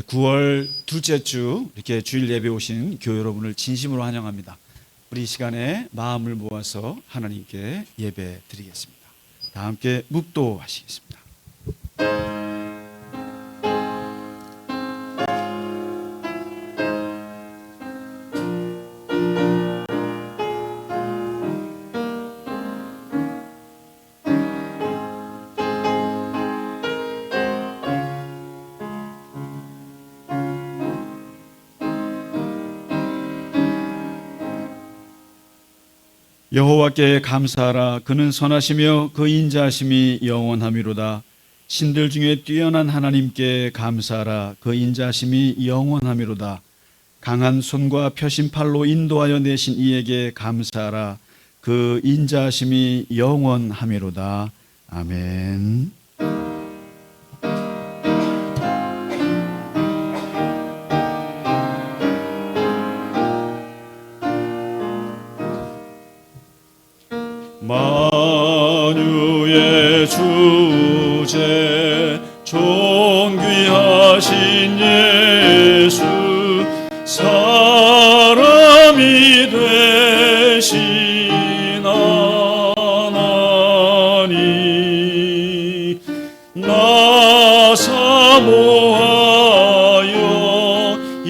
9월 둘째 주 이렇게 주일 예배 오신 교회 여러분을 진심으로 환영합니다. 우리 이 시간에 마음을 모아서 하나님께 예배 드리겠습니다. 다 함께 묵도하시겠습니다. 여호와께 감사하라. 그는 선하시며 그 인자하심이 영원하미로다. 신들 중에 뛰어난 하나님께 감사하라. 그 인자하심이 영원하미로다. 강한 손과 펴신 팔로 인도하여 내신 이에게 감사하라. 그 인자하심이 영원하미로다. 아멘. 만유의 주제 존귀하신 예수 사람이 되신 하나님 나 사모하여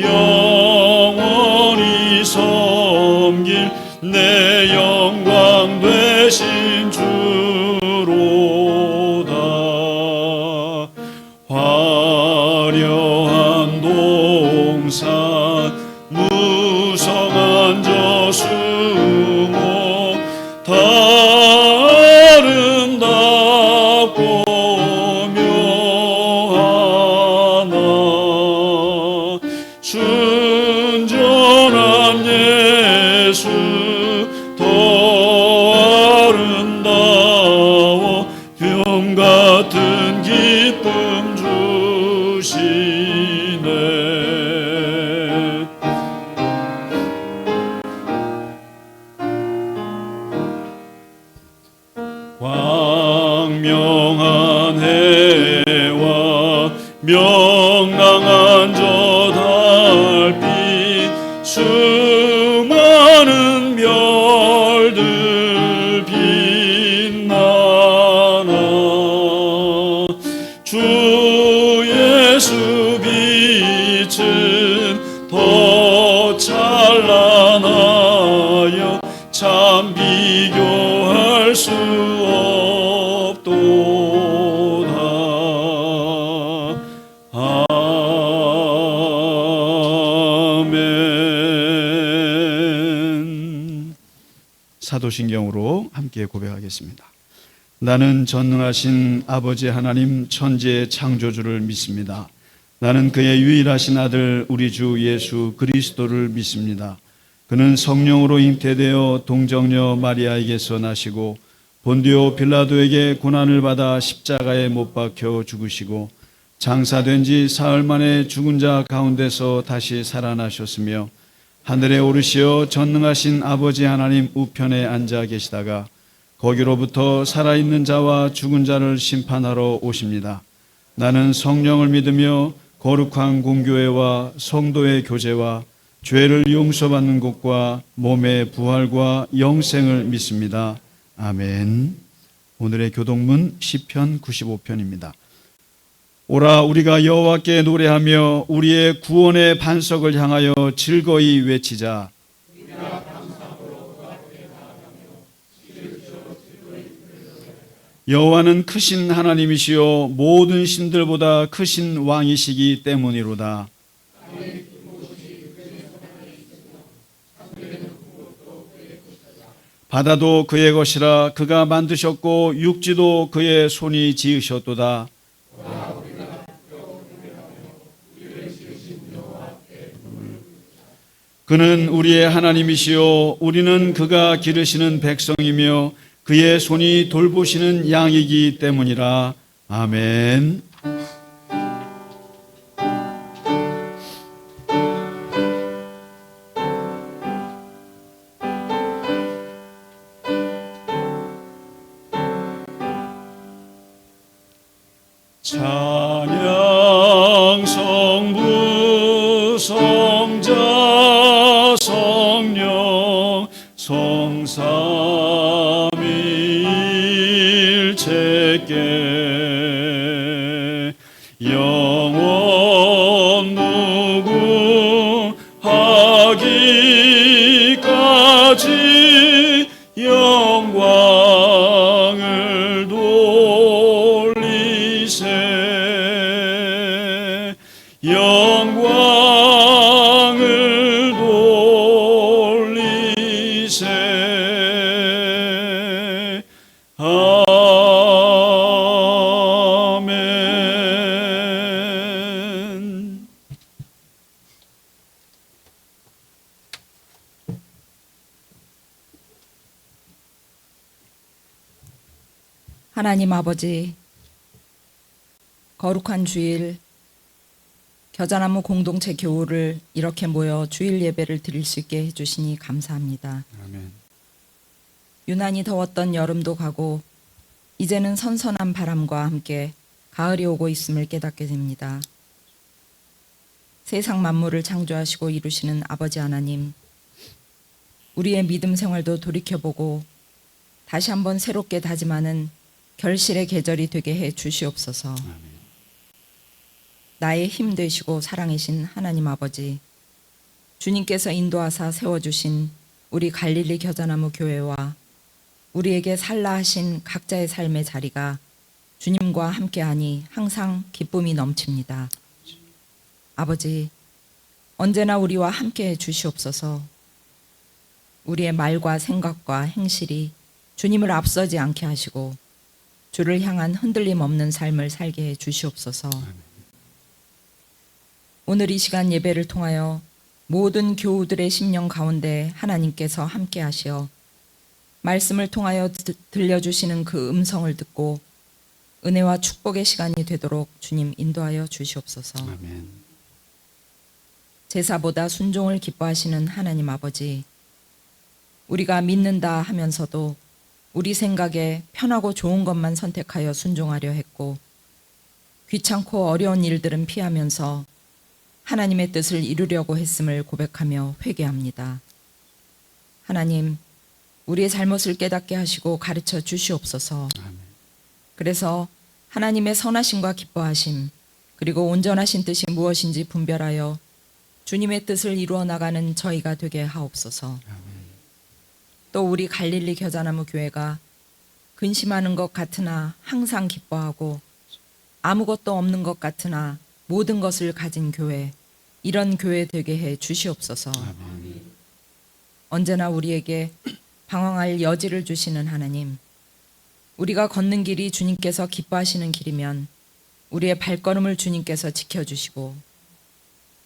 영원히 섬길 내 영광 되신 주로다. 화려한 동산 무성한 저수목 다 아름답고 묘하나 순전한 예수 더 아름다워 금 같은 기쁨 주시네. 광명한 해와 명랑한 저 달빛 수많은 별들 빛나나 주 예수 빛은 더 찬란하여 참 비교할 수 없도다. 아멘. 사도신경으로 함께 고백하겠습니다. 나는 전능하신 아버지 하나님 천지의 창조주를 믿습니다. 나는 그의 유일하신 아들 우리 주 예수 그리스도를 믿습니다. 그는 성령으로 잉태되어 동정녀 마리아에게서 나시고 본디오 빌라도에게 고난을 받아 십자가에 못 박혀 죽으시고 장사된 지 사흘 만에 죽은 자 가운데서 다시 살아나셨으며 하늘에 오르시어 전능하신 아버지 하나님 우편에 앉아 계시다가 거기로부터 살아있는 자와 죽은 자를 심판하러 오십니다. 나는 성령을 믿으며 거룩한 공교회와 성도의 교제와 죄를 용서받는 것과 몸의 부활과 영생을 믿습니다. 아멘. 오늘의 교독문 시편 95편입니다. 오라 우리가 여호와께 노래하며 우리의 구원의 반석을 향하여 즐거이 외치자. 여호와는 크신 하나님이시요 모든 신들보다 크신 왕이시기 때문이로다. 바다도 그의 것이라 그가 만드셨고 육지도 그의 손이 지으셨도다. 그는 우리의 하나님이시요 우리는 그가 기르시는 백성이며 그의 손이 돌보시는 양이기 때문이라. 아멘. 찬양 성부 성자 성령 성삼일체께 영원 무궁하기까지 영광을 돌리세 영광을 돌리세 아멘. 하나님 아버지, 거룩한 주일 겨자나무 공동체 교우를 이렇게 모여 주일 예배를 드릴 수 있게 해주시니 감사합니다. 아멘. 유난히 더웠던 여름도 가고 이제는 선선한 바람과 함께 가을이 오고 있음을 깨닫게 됩니다. 세상 만물을 창조하시고 이루시는 아버지 하나님, 우리의 믿음 생활도 돌이켜보고 다시 한번 새롭게 다짐하는 결실의 계절이 되게 해 주시옵소서. 아멘. 나의 힘 되시고 사랑이신 하나님 아버지, 주님께서 인도하사 세워주신 우리 갈릴리 겨자나무 교회와 우리에게 살라 하신 각자의 삶의 자리가 주님과 함께하니 항상 기쁨이 넘칩니다. 아버지, 언제나 우리와 함께해 주시옵소서. 우리의 말과 생각과 행실이 주님을 앞서지 않게 하시고 주를 향한 흔들림 없는 삶을 살게 해 주시옵소서. 오늘 이 시간 예배를 통하여 모든 교우들의 심령 가운데 하나님께서 함께 하시어 말씀을 통하여 들려주시는 그 음성을 듣고 은혜와 축복의 시간이 되도록 주님 인도하여 주시옵소서. 아멘. 제사보다 순종을 기뻐하시는 하나님 아버지, 우리가 믿는다 하면서도 우리 생각에 편하고 좋은 것만 선택하여 순종하려 했고 귀찮고 어려운 일들은 피하면서 하나님의 뜻을 이루려고 했음을 고백하며 회개합니다. 하나님, 우리의 잘못을 깨닫게 하시고 가르쳐 주시옵소서. 아멘. 그래서 하나님의 선하심과 기뻐하심, 그리고 온전하신 뜻이 무엇인지 분별하여 주님의 뜻을 이루어 나가는 저희가 되게 하옵소서. 아멘. 또 우리 갈릴리 겨자나무 교회가 근심하는 것 같으나 항상 기뻐하고 아무것도 없는 것 같으나 모든 것을 가진 교회, 이런 교회 되게 해 주시옵소서. 아멘. 언제나 우리에게 방황할 여지를 주시는 하나님, 우리가 걷는 길이 주님께서 기뻐하시는 길이면 우리의 발걸음을 주님께서 지켜주시고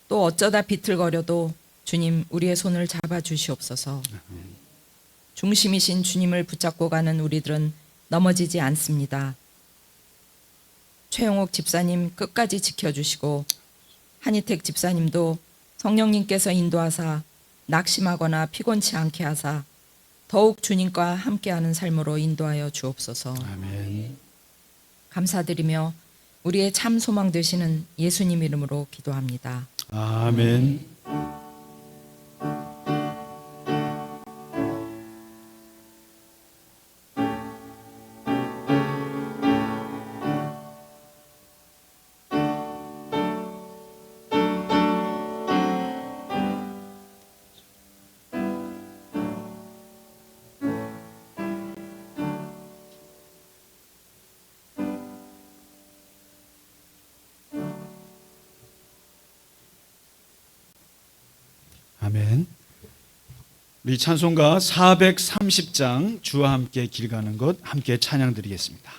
또 어쩌다 비틀거려도 주님 우리의 손을 잡아주시옵소서. 중심이신 주님을 붙잡고 가는 우리들은 넘어지지 않습니다. 최영옥 집사님 끝까지 지켜주시고 한희택 집사님도 성령님께서 인도하사 낙심하거나 피곤치 않게 하사 더욱 주님과 함께하는 삶으로 인도하여 주옵소서. 아멘. 감사드리며 우리의 참 소망 되시는 예수님 이름으로 기도합니다. 아멘. 아멘. 우리 찬송가 430장 주와 함께 길 가는 것 함께 찬양 드리겠습니다.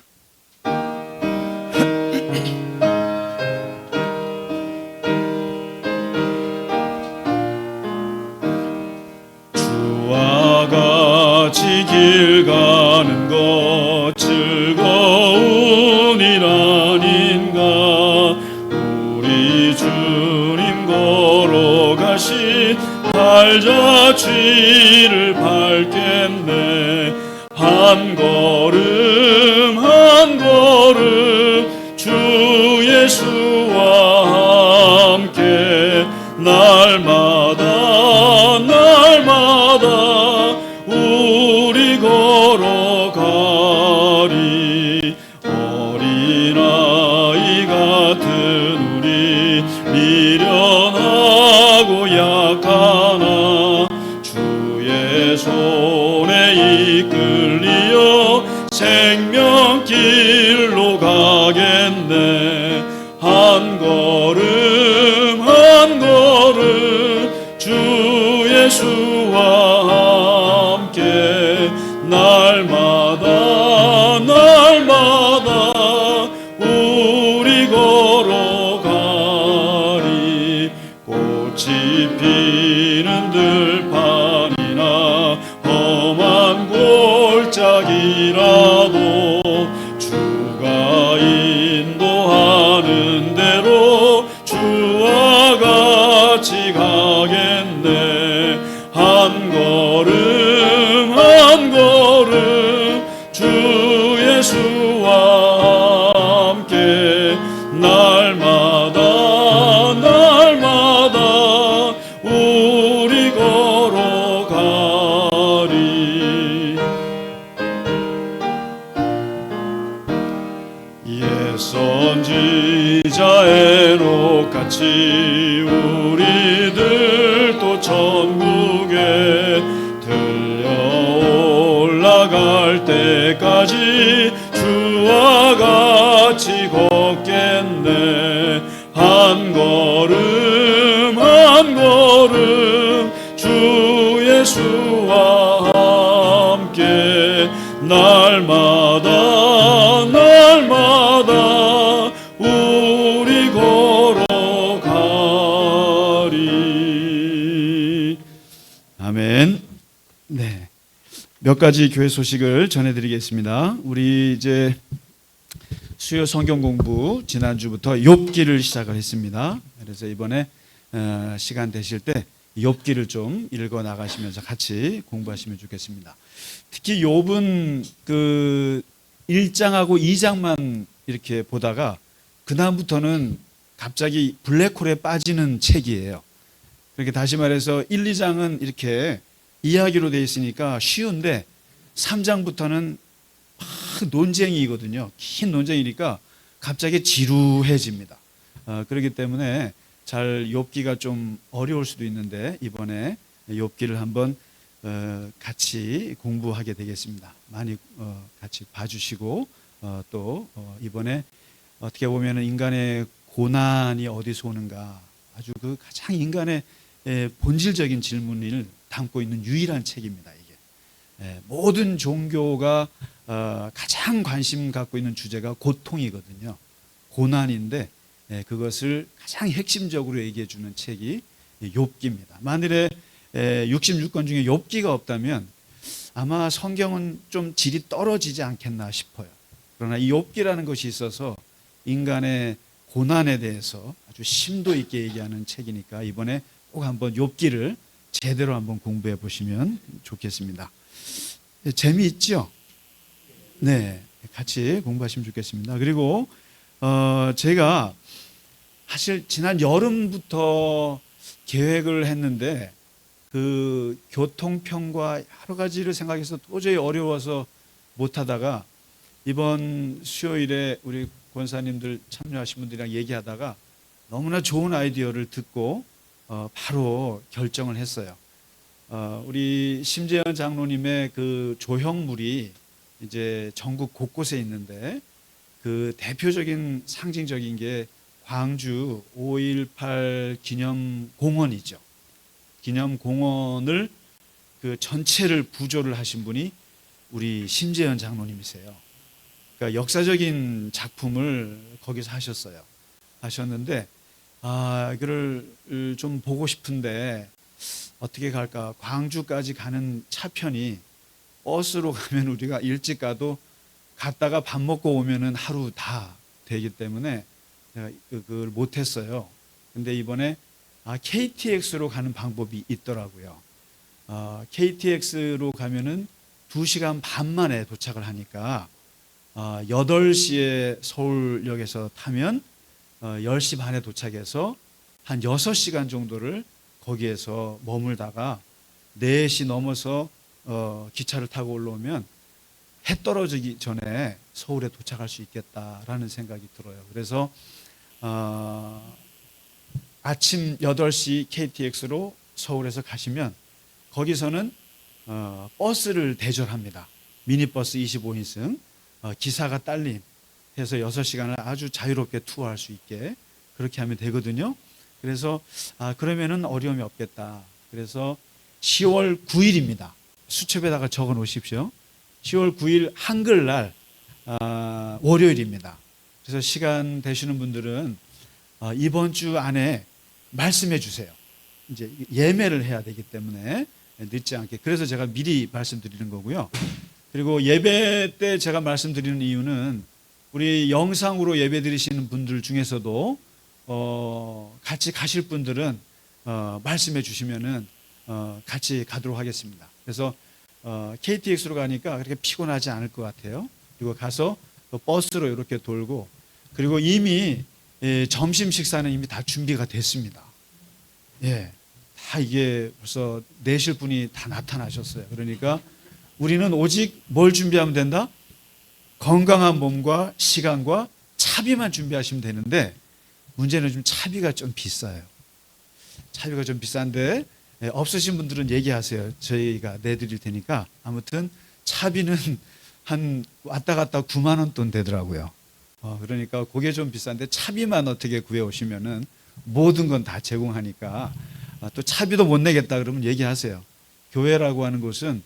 주와 같이 길 가는 것 즐거운 일 아닌가. 우리 주님 걸어가신 발자취를 밟겠네. 한 걸음 한 걸음 주 예수와 함께 날마다 날마다 우리 걸어가리. 어린아이 같은 우리 미련하고 약하나 주의 손에 이끌리어 생명길로 가겠네. 한 걸음 한 걸음 주 예수와 함께 날마다 날마다 우리 걸어가리. 꽃이 피는 들판이나 험한 골짜기라도 주가 인도하는 대로 주와 같이 가겠네. 한 걸음 한 걸음 주 예수와 함께 날마다 날마다 우리 걸어가리. 옛 선지자 에녹같이 우리들도 천국에 들려 올라갈 때까지 주와 같이 걷겠네. 한 걸음 한 걸음 주 예수와 함께 날마다 날마다 우리 걸어가리. 아멘. 네. 몇 가지 교회 소식을 전해드리겠습니다. 우리 이제 수요 성경 공부 지난주부터 욥기를 시작을 했습니다. 그래서 이번에 시간 되실 때 욥기를 좀 읽어 나가시면서 같이 공부하시면 좋겠습니다. 특히 욥은 그 1장하고 2장만 이렇게 보다가 그 다음부터는 갑자기 블랙홀에 빠지는 책이에요. 그렇게 다시 말해서 1, 2장은 이렇게 이야기로 되어 있으니까 쉬운데 3장부터는 막 논쟁이거든요. 긴 논쟁이니까 갑자기 지루해집니다. 그렇기 때문에 잘 욥기가 좀 어려울 수도 있는데 이번에 욥기를 한번 같이 공부하게 되겠습니다. 많이 같이 봐주시고 또 이번에 어떻게 보면 인간의 고난이 어디서 오는가 아주 그 가장 인간의 본질적인 질문을 담고 있는 유일한 책입니다. 이게 모든 종교가 가장 관심 갖고 있는 주제가 고통이거든요. 고난인데 그것을 가장 핵심적으로 얘기해 주는 책이 욥기입니다. 만일에 66권 중에 욥기가 없다면 아마 성경은 좀 질이 떨어지지 않겠나 싶어요. 그러나 이 욥기라는 것이 있어서 인간의 고난에 대해서 아주 심도 있게 얘기하는 책이니까 이번에 꼭 한번 욥기를 제대로 한번 공부해 보시면 좋겠습니다. 재미있죠? 네, 같이 공부하시면 좋겠습니다. 그리고 제가 사실 지난 여름부터 계획을 했는데 그 교통편과 여러 가지를 생각해서 도저히 어려워서 못하다가 이번 수요일에 우리 권사님들 참여하신 분들이랑 얘기하다가 너무나 좋은 아이디어를 듣고 바로 결정을 했어요. 우리 심재현 장로님의 그 조형물이 이제 전국 곳곳에 있는데 그 대표적인 상징적인 게 광주 5.18 기념공원이죠. 기념공원을 그 전체를 구조를 하신 분이 우리 심재현 장로님이세요. 그러니까 역사적인 작품을 거기서 하셨는데 이거를 좀 보고 싶은데 어떻게 갈까? 광주까지 가는 차편이 버스로 가면 우리가 일찍 가도 갔다가 밥 먹고 오면은 하루 다 되기 때문에 제가 그걸 못했어요. 근데 이번에 KTX로 가는 방법이 있더라고요. KTX로 가면은 2시간 반 만에 도착을 하니까 8시에 서울역에서 타면 10시 반에 도착해서 한 6시간 정도를 거기에서 머물다가 4시 넘어서 기차를 타고 올라오면 해 떨어지기 전에 서울에 도착할 수 있겠다라는 생각이 들어요. 그래서 아침 8시 KTX로 서울에서 가시면 거기서는 버스를 대절합니다. 미니버스 25인승 기사가 딸린 해서 6시간을 아주 자유롭게 투어할 수 있게 그렇게 하면 되거든요. 그래서 그러면은 어려움이 없겠다. 그래서 10월 9일입니다. 수첩에다가 적어 놓으십시오. 10월 9일 한글날 월요일입니다. 그래서 시간 되시는 분들은 이번 주 안에 말씀해 주세요. 이제 예매를 해야 되기 때문에 늦지 않게. 그래서 제가 미리 말씀드리는 거고요. 그리고 예배 때 제가 말씀드리는 이유는 우리 영상으로 예배 드리시는 분들 중에서도 같이 가실 분들은 말씀해 주시면은 같이 가도록 하겠습니다. 그래서 KTX로 가니까 그렇게 피곤하지 않을 것 같아요. 그리고 가서 또 버스로 이렇게 돌고 그리고 이미 점심 식사는 이미 다 준비가 됐습니다. 예, 다 이게 벌써 내실 분이 다 나타나셨어요. 그러니까 우리는 오직 뭘 준비하면 된다? 건강한 몸과 시간과 차비만 준비하시면 되는데 문제는 좀 차비가 좀 비싸요. 차비가 좀 비싼데 없으신 분들은 얘기하세요. 저희가 내드릴 테니까. 아무튼 차비는 한 왔다 갔다 9만 원 돈 되더라고요. 그러니까 그게 좀 비싼데 차비만 어떻게 구해 오시면은 모든 건 다 제공하니까 또 차비도 못 내겠다 그러면 얘기하세요. 교회라고 하는 곳은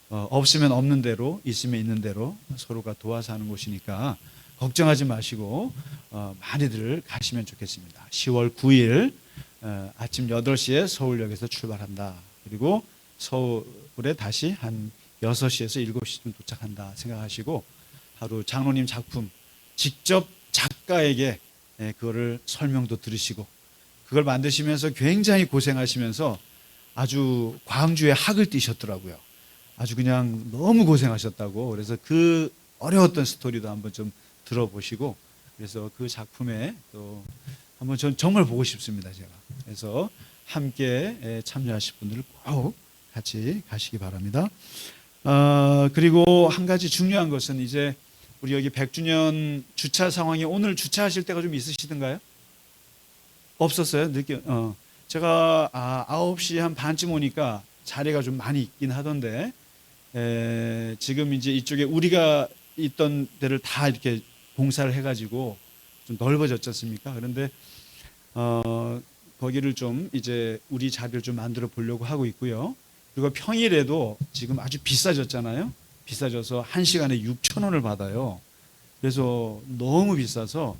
없으면 없는 대로 있으면 있는 대로 서로가 도와서 하는 곳이니까 걱정하지 마시고 많이들 가시면 좋겠습니다. 10월 9일 아침 8시에 서울역에서 출발한다. 그리고 서울에 다시 한 6시에서 7시쯤 도착한다 생각하시고 하루 장로님 작품 직접 작가에게 그거를 설명도 들으시고 그걸 만드시면서 굉장히 고생하시면서 아주 광주에 학을 띄셨더라고요. 아주 그냥 너무 고생하셨다고. 그래서 그 어려웠던 스토리도 한번 좀 들어보시고 그래서 그 작품에 또 한번 전 정말 보고 싶습니다. 제가. 그래서 함께 참여하실 분들을 꼭 같이 가시기 바랍니다. 그리고 한 가지 중요한 것은 이제 우리 여기 100주년 주차 상황이 오늘 주차하실 때가 좀 있으시던가요? 없었어요? 제가 9시 한 반쯤 오니까 자리가 좀 많이 있긴 하던데 지금 이제 이쪽에 우리가 있던 데를 다 이렇게 공사를 해가지고 좀 넓어졌지 않습니까? 그런데 거기를 좀 이제 우리 자리를 좀 만들어 보려고 하고 있고요. 그리고 평일에도 지금 아주 비싸졌잖아요. 비싸져서 1시간에 6천 원을 받아요. 그래서 너무 비싸서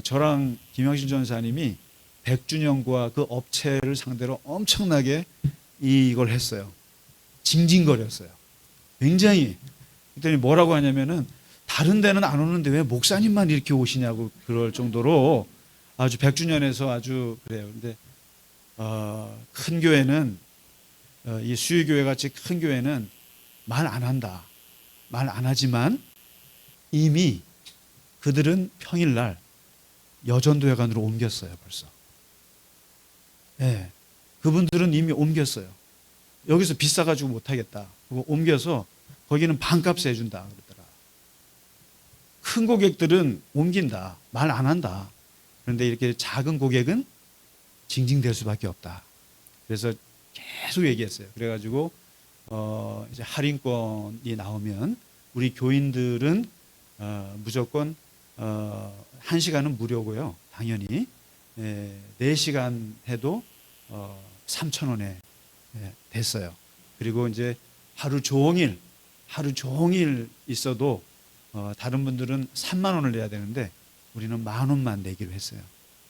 저랑 김영신 전사님이 100주년과 그 업체를 상대로 엄청나게 이걸 했어요. 징징거렸어요. 굉장히. 그랬더니 뭐라고 하냐면은 다른 데는 안 오는데 왜 목사님만 이렇게 오시냐고 그럴 정도로 아주 100주년에서 아주 그래요. 근데 큰 교회는 이 수유교회 같이 큰 교회는 말 안 한다. 말 안 하지만 이미 그들은 평일날 여전도회관으로 옮겼어요. 벌써. 네, 그분들은 이미 옮겼어요. 여기서 비싸가지고 못하겠다. 그거 옮겨서 거기는 반값에 해준다 그러더라. 큰 고객들은 옮긴다. 말 안 한다. 그런데 이렇게 작은 고객은 징징댈 수밖에 없다. 그래서 계속 얘기했어요. 그래가지고 이제 할인권이 나오면 우리 교인들은 무조건 1시간은 무료고요. 당연히 4시간 해도 3,000원에 됐어요. 그리고 이제 하루 종일 있어도 다른 분들은 3만 원을 내야 되는데 우리는 10,000원만 내기로 했어요.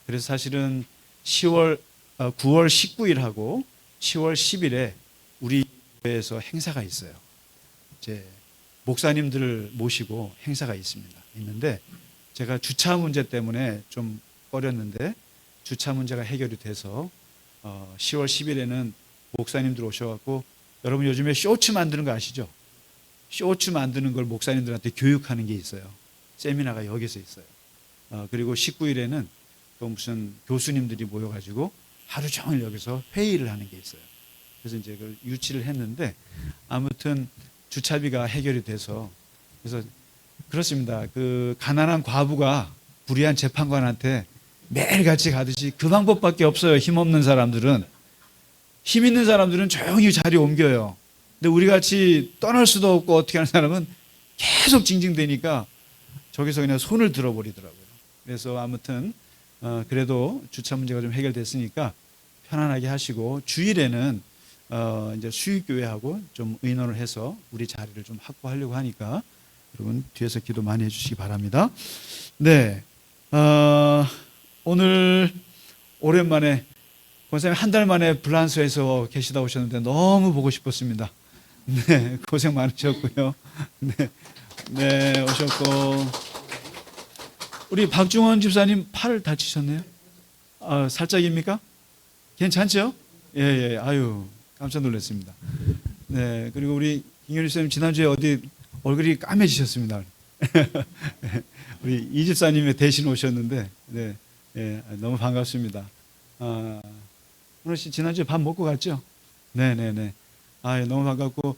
그래서 사실은 9월 19일하고 10월 10일에 우리 교회에서 행사가 있어요. 이제 목사님들을 모시고 행사가 있는데 제가 주차 문제 때문에 좀 꺼렸는데 주차 문제가 해결이 돼서 10월 10일에는 목사님들 오셔갖고 여러분 요즘에 쇼츠 만드는 거 아시죠? 쇼츠 만드는 걸 목사님들한테 교육하는 게 있어요. 세미나가 여기서 있어요. 그리고 19일에는 또 무슨 교수님들이 모여가지고 하루 종일 여기서 회의를 하는 게 있어요. 그래서 이제 그걸 유치를 했는데 아무튼 주차비가 해결이 돼서 그래서 그렇습니다. 그 가난한 과부가 불의한 재판관한테 매일같이 가듯이 그 방법밖에 없어요. 힘없는 사람들은. 힘 있는 사람들은 조용히 자리 옮겨요. 근데 우리 같이 떠날 수도 없고 어떻게 하는 사람은 계속 징징대니까 저기서 그냥 손을 들어버리더라고요. 그래서 아무튼 그래도 주차 문제가 좀 해결됐으니까 편안하게 하시고 주일에는 이제 수익교회하고 좀 의논을 해서 우리 자리를 좀 확보하려고 하니까 여러분 뒤에서 기도 많이 해주시기 바랍니다. 네, 오늘 오랜만에 권사님 한 달 만에 프랑스에서 계시다 오셨는데 너무 보고 싶었습니다. 네, 고생 많으셨고요. 네, 네 오셨고 우리 박중원 집사님 팔을 다치셨네요. 살짝입니까? 괜찮죠? 예, 예. 아유, 깜짝 놀랐습니다. 네, 그리고 우리 김현희 집사님 지난주에 어디 얼굴이 까매지셨습니다. 우리 이 집사님의 대신 오셨는데, 네, 예, 너무 반갑습니다. 오늘 씨 지난주에 밥 먹고 갔죠? 네, 네, 네. 아, 너무 반갑고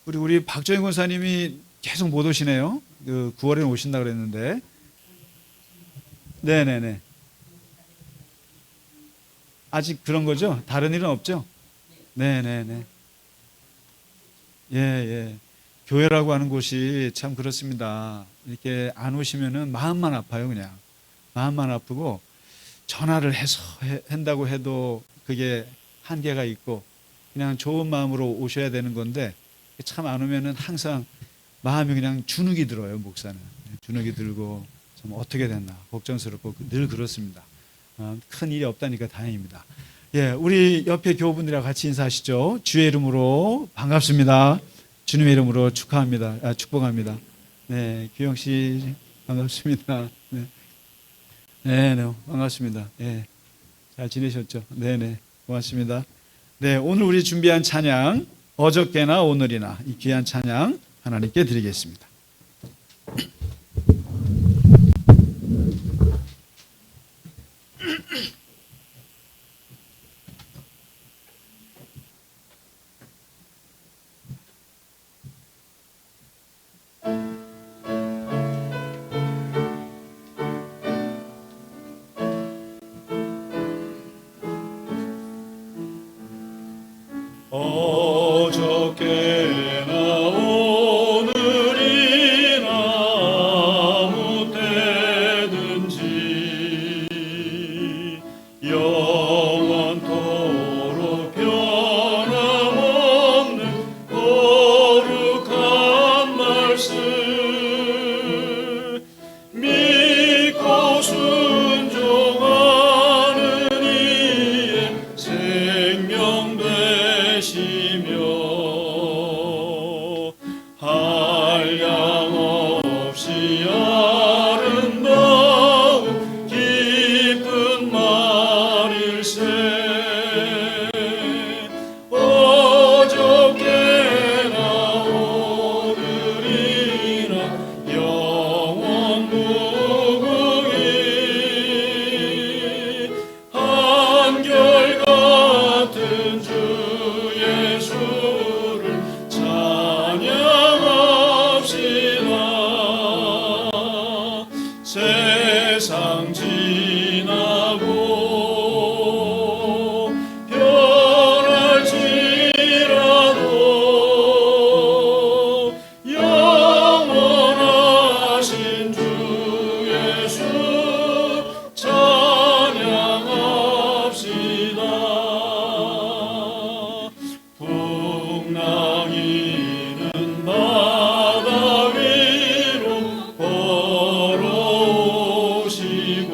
우리 박정희 권사님이 계속 못 오시네요. 그 9월에 오신다 그랬는데, 네, 네, 네. 아직 그런 거죠? 다른 일은 없죠? 네, 네, 네. 예, 예. 교회라고 하는 곳이 참 그렇습니다. 이렇게 안 오시면은 마음만 아파요, 그냥. 마음만 아프고 전화를 해서 한다고 해도 그게 한계가 있고 그냥 좋은 마음으로 오셔야 되는 건데 참 안 오면은 항상 마음이 그냥 주눅이 들어요, 목사는. 주눅이 들고 참 어떻게 됐나 걱정스럽고 늘 그렇습니다. 큰 일이 없다니까 다행입니다. 예, 우리 옆에 교우분들이랑 같이 인사하시죠. 주의 이름으로 반갑습니다. 주님의 이름으로 축하합니다. 축복합니다. 네, 규영 씨 반갑습니다. 네, 네, 네 반갑습니다. 네, 잘 지내셨죠? 네, 네, 고맙습니다. 네, 오늘 우리 준비한 찬양 어저께나 오늘이나 이 귀한 찬양 하나님께 드리겠습니다. 어저께나 오늘이나 아무 때든지 영원토록 변함없는 거룩한 말씀 믿고 순종하는 이의 생명 되시며 한량없이 아름다운 기쁜 말일세 어저께나 오늘이나 영원 무궁히 한결같은 주 예수를 찬양합시다. 세상 지나고 변할지라도 영원하신 주 예수 찬양합시다. 풍랑이는 바다 위로 걸어오시고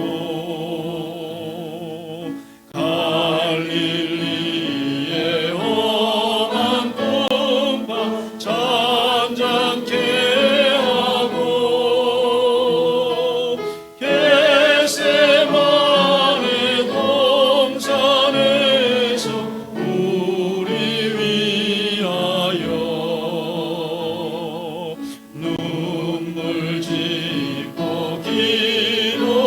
갈릴리의 험한 똥파 잔잔케 하고 겟세마네 동산에서 우리 위하여 눈물 짓고 기도하신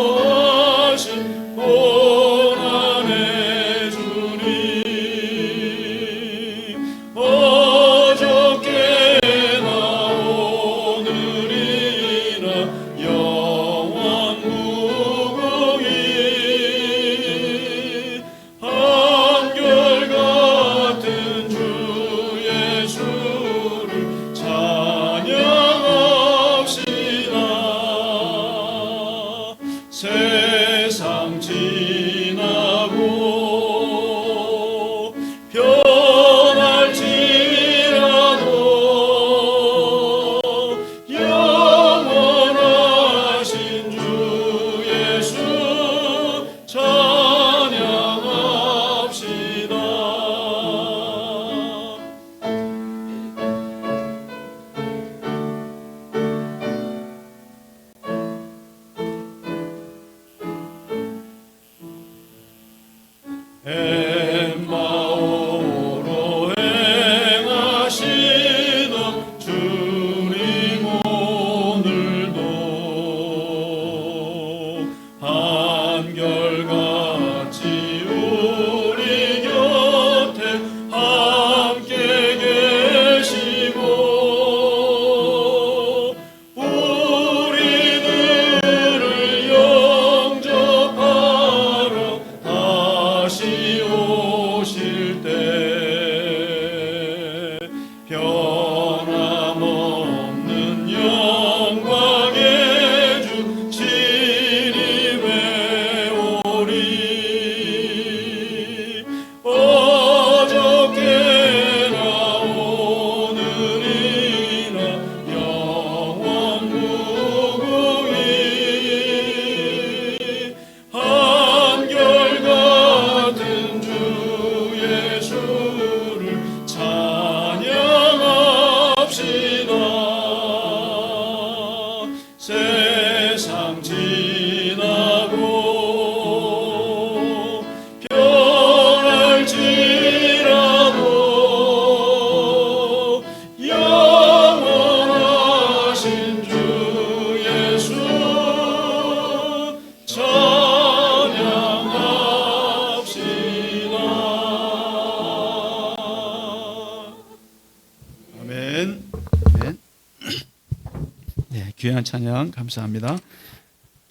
귀한 찬양 감사합니다.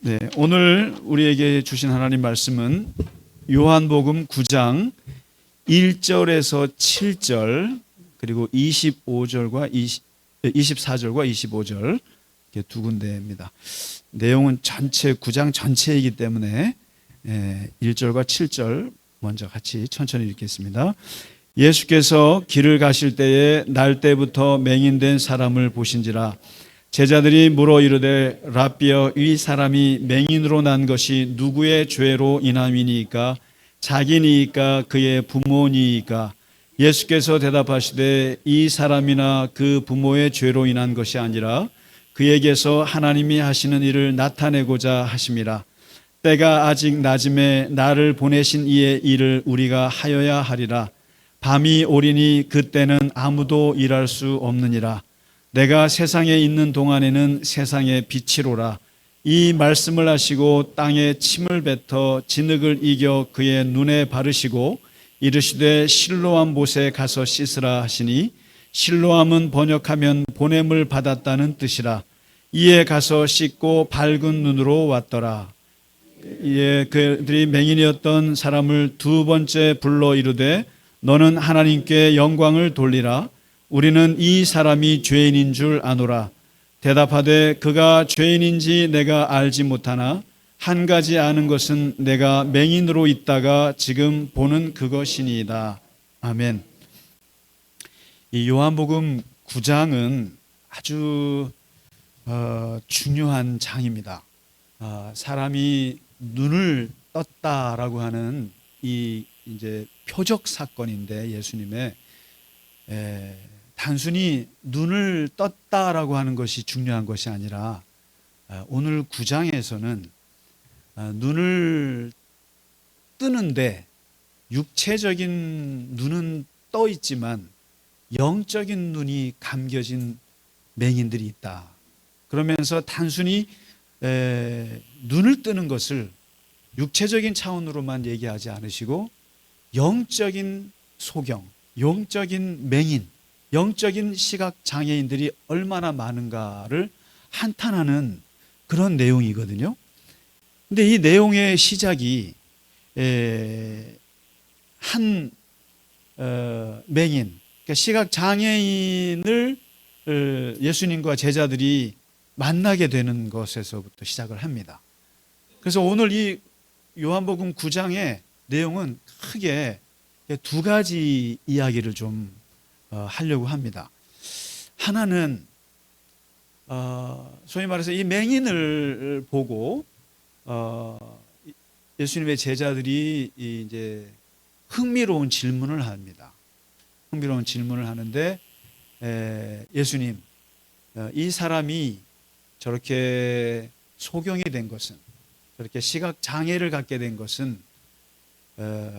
네, 오늘 우리에게 주신 하나님 말씀은 요한복음 9장 1절에서 7절 그리고 24절과 25절 이렇게 두 군데입니다. 내용은 전체 9장 전체이기 때문에 1절과 7절 먼저 같이 천천히 읽겠습니다. 예수께서 길을 가실 때에 날 때부터 맹인된 사람을 보신지라. 제자들이 물어 이르되 랍비여, 이 사람이 맹인으로 난 것이 누구의 죄로 인함이니이까? 자기니이까 그의 부모니이까? 예수께서 대답하시되 이 사람이나 그 부모의 죄로 인한 것이 아니라 그에게서 하나님이 하시는 일을 나타내고자 하심이라. 때가 아직 낮음에 나를 보내신 이의 일을 우리가 하여야 하리라. 밤이 오리니 그때는 아무도 일할 수 없느니라. 내가 세상에 있는 동안에는 세상의 빛이로라. 이 말씀을 하시고 땅에 침을 뱉어 진흙을 이겨 그의 눈에 바르시고 이르시되 실로암 못에 가서 씻으라 하시니, 실로암은 번역하면 보냄을 받았다는 뜻이라. 이에 가서 씻고 밝은 눈으로 왔더라. 이에 그들이 맹인이었던 사람을 두 번째 불러 이르되 너는 하나님께 영광을 돌리라. 우리는 이 사람이 죄인인 줄 아노라. 대답하되 그가 죄인인지 내가 알지 못하나 한 가지 아는 것은 내가 맹인으로 있다가 지금 보는 그것이니이다. 아멘. 이 요한복음 9장은 아주 중요한 장입니다. 사람이 눈을 떴다라고 하는 이 이제 표적 사건인데, 예수님의 단순히 눈을 떴다라고 하는 것이 중요한 것이 아니라 오늘 9장에서는 눈을 뜨는데 육체적인 눈은 떠 있지만 영적인 눈이 감겨진 맹인들이 있다. 그러면서 단순히 눈을 뜨는 것을 육체적인 차원으로만 얘기하지 않으시고 영적인 소경, 영적인 맹인, 영적인 시각 장애인들이 얼마나 많은가를 한탄하는 그런 내용이거든요. 근데 이 내용의 시작이 한 맹인, 그러니까 시각 장애인을 예수님과 제자들이 만나게 되는 것에서부터 시작을 합니다. 그래서 오늘 이 요한복음 9장의 내용은 크게 두 가지 이야기를 좀 하려고 합니다. 하나는 소위 말해서 이 맹인을 보고 예수님의 제자들이 이제 흥미로운 질문을 합니다. 흥미로운 질문을 하는데, 예수님, 이 사람이 저렇게 소경이 된 것은, 저렇게 시각 장애를 갖게 된 것은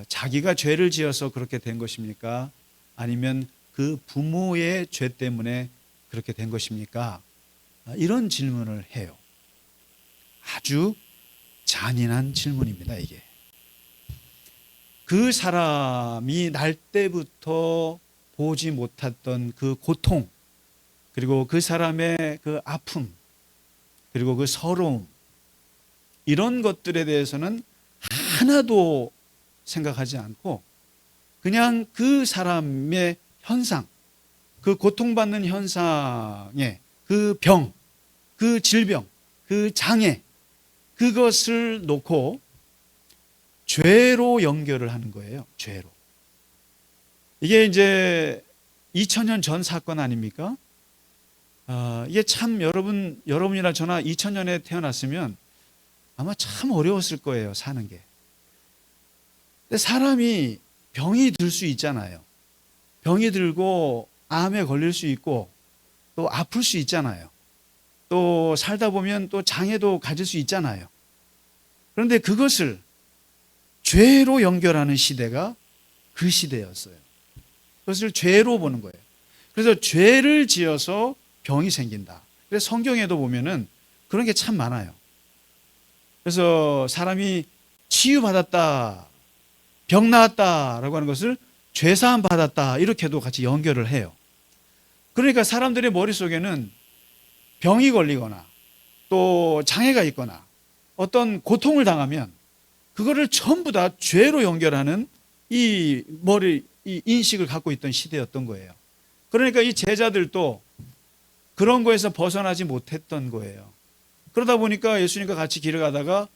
자기가 죄를 지어서 그렇게 된 것입니까? 아니면 그 부모의 죄 때문에 그렇게 된 것입니까? 이런 질문을 해요. 아주 잔인한 질문입니다, 이게. 그 사람이 날 때부터 보지 못했던 그 고통, 그리고 그 사람의 그 아픔, 그리고 그 서러움, 이런 것들에 대해서는 하나도 생각하지 않고 그냥 그 사람의 현상, 그 고통받는 현상에 그 병, 그 질병, 그 장애, 그것을 놓고 죄로 연결을 하는 거예요. 죄로. 이게 이제 2000년 전 사건 아닙니까? 이게 참 여러분이나 저나 2000년에 태어났으면 아마 참 어려웠을 거예요, 사는 게. 근데 사람이 병이 들 수 있잖아요. 병이 들고 암에 걸릴 수 있고 또 아플 수 있잖아요. 또 살다 보면 또 장애도 가질 수 있잖아요. 그런데 그것을 죄로 연결하는 시대가 그 시대였어요. 그것을 죄로 보는 거예요. 그래서 죄를 지어서 병이 생긴다. 그래서 성경에도 보면은 그런 게 참 많아요. 그래서 사람이 치유받았다, 병 나았다라고 하는 것을 죄사함 받았다, 이렇게도 같이 연결을 해요. 그러니까 사람들의 머릿속에는 병이 걸리거나 또 장애가 있거나 어떤 고통을 당하면 그거를 전부 다 죄로 연결하는 이 인식을 갖고 있던 시대였던 거예요. 그러니까 이 제자들도 그런 거에서 벗어나지 못했던 거예요. 그러다 보니까 예수님과 같이 길을 가다가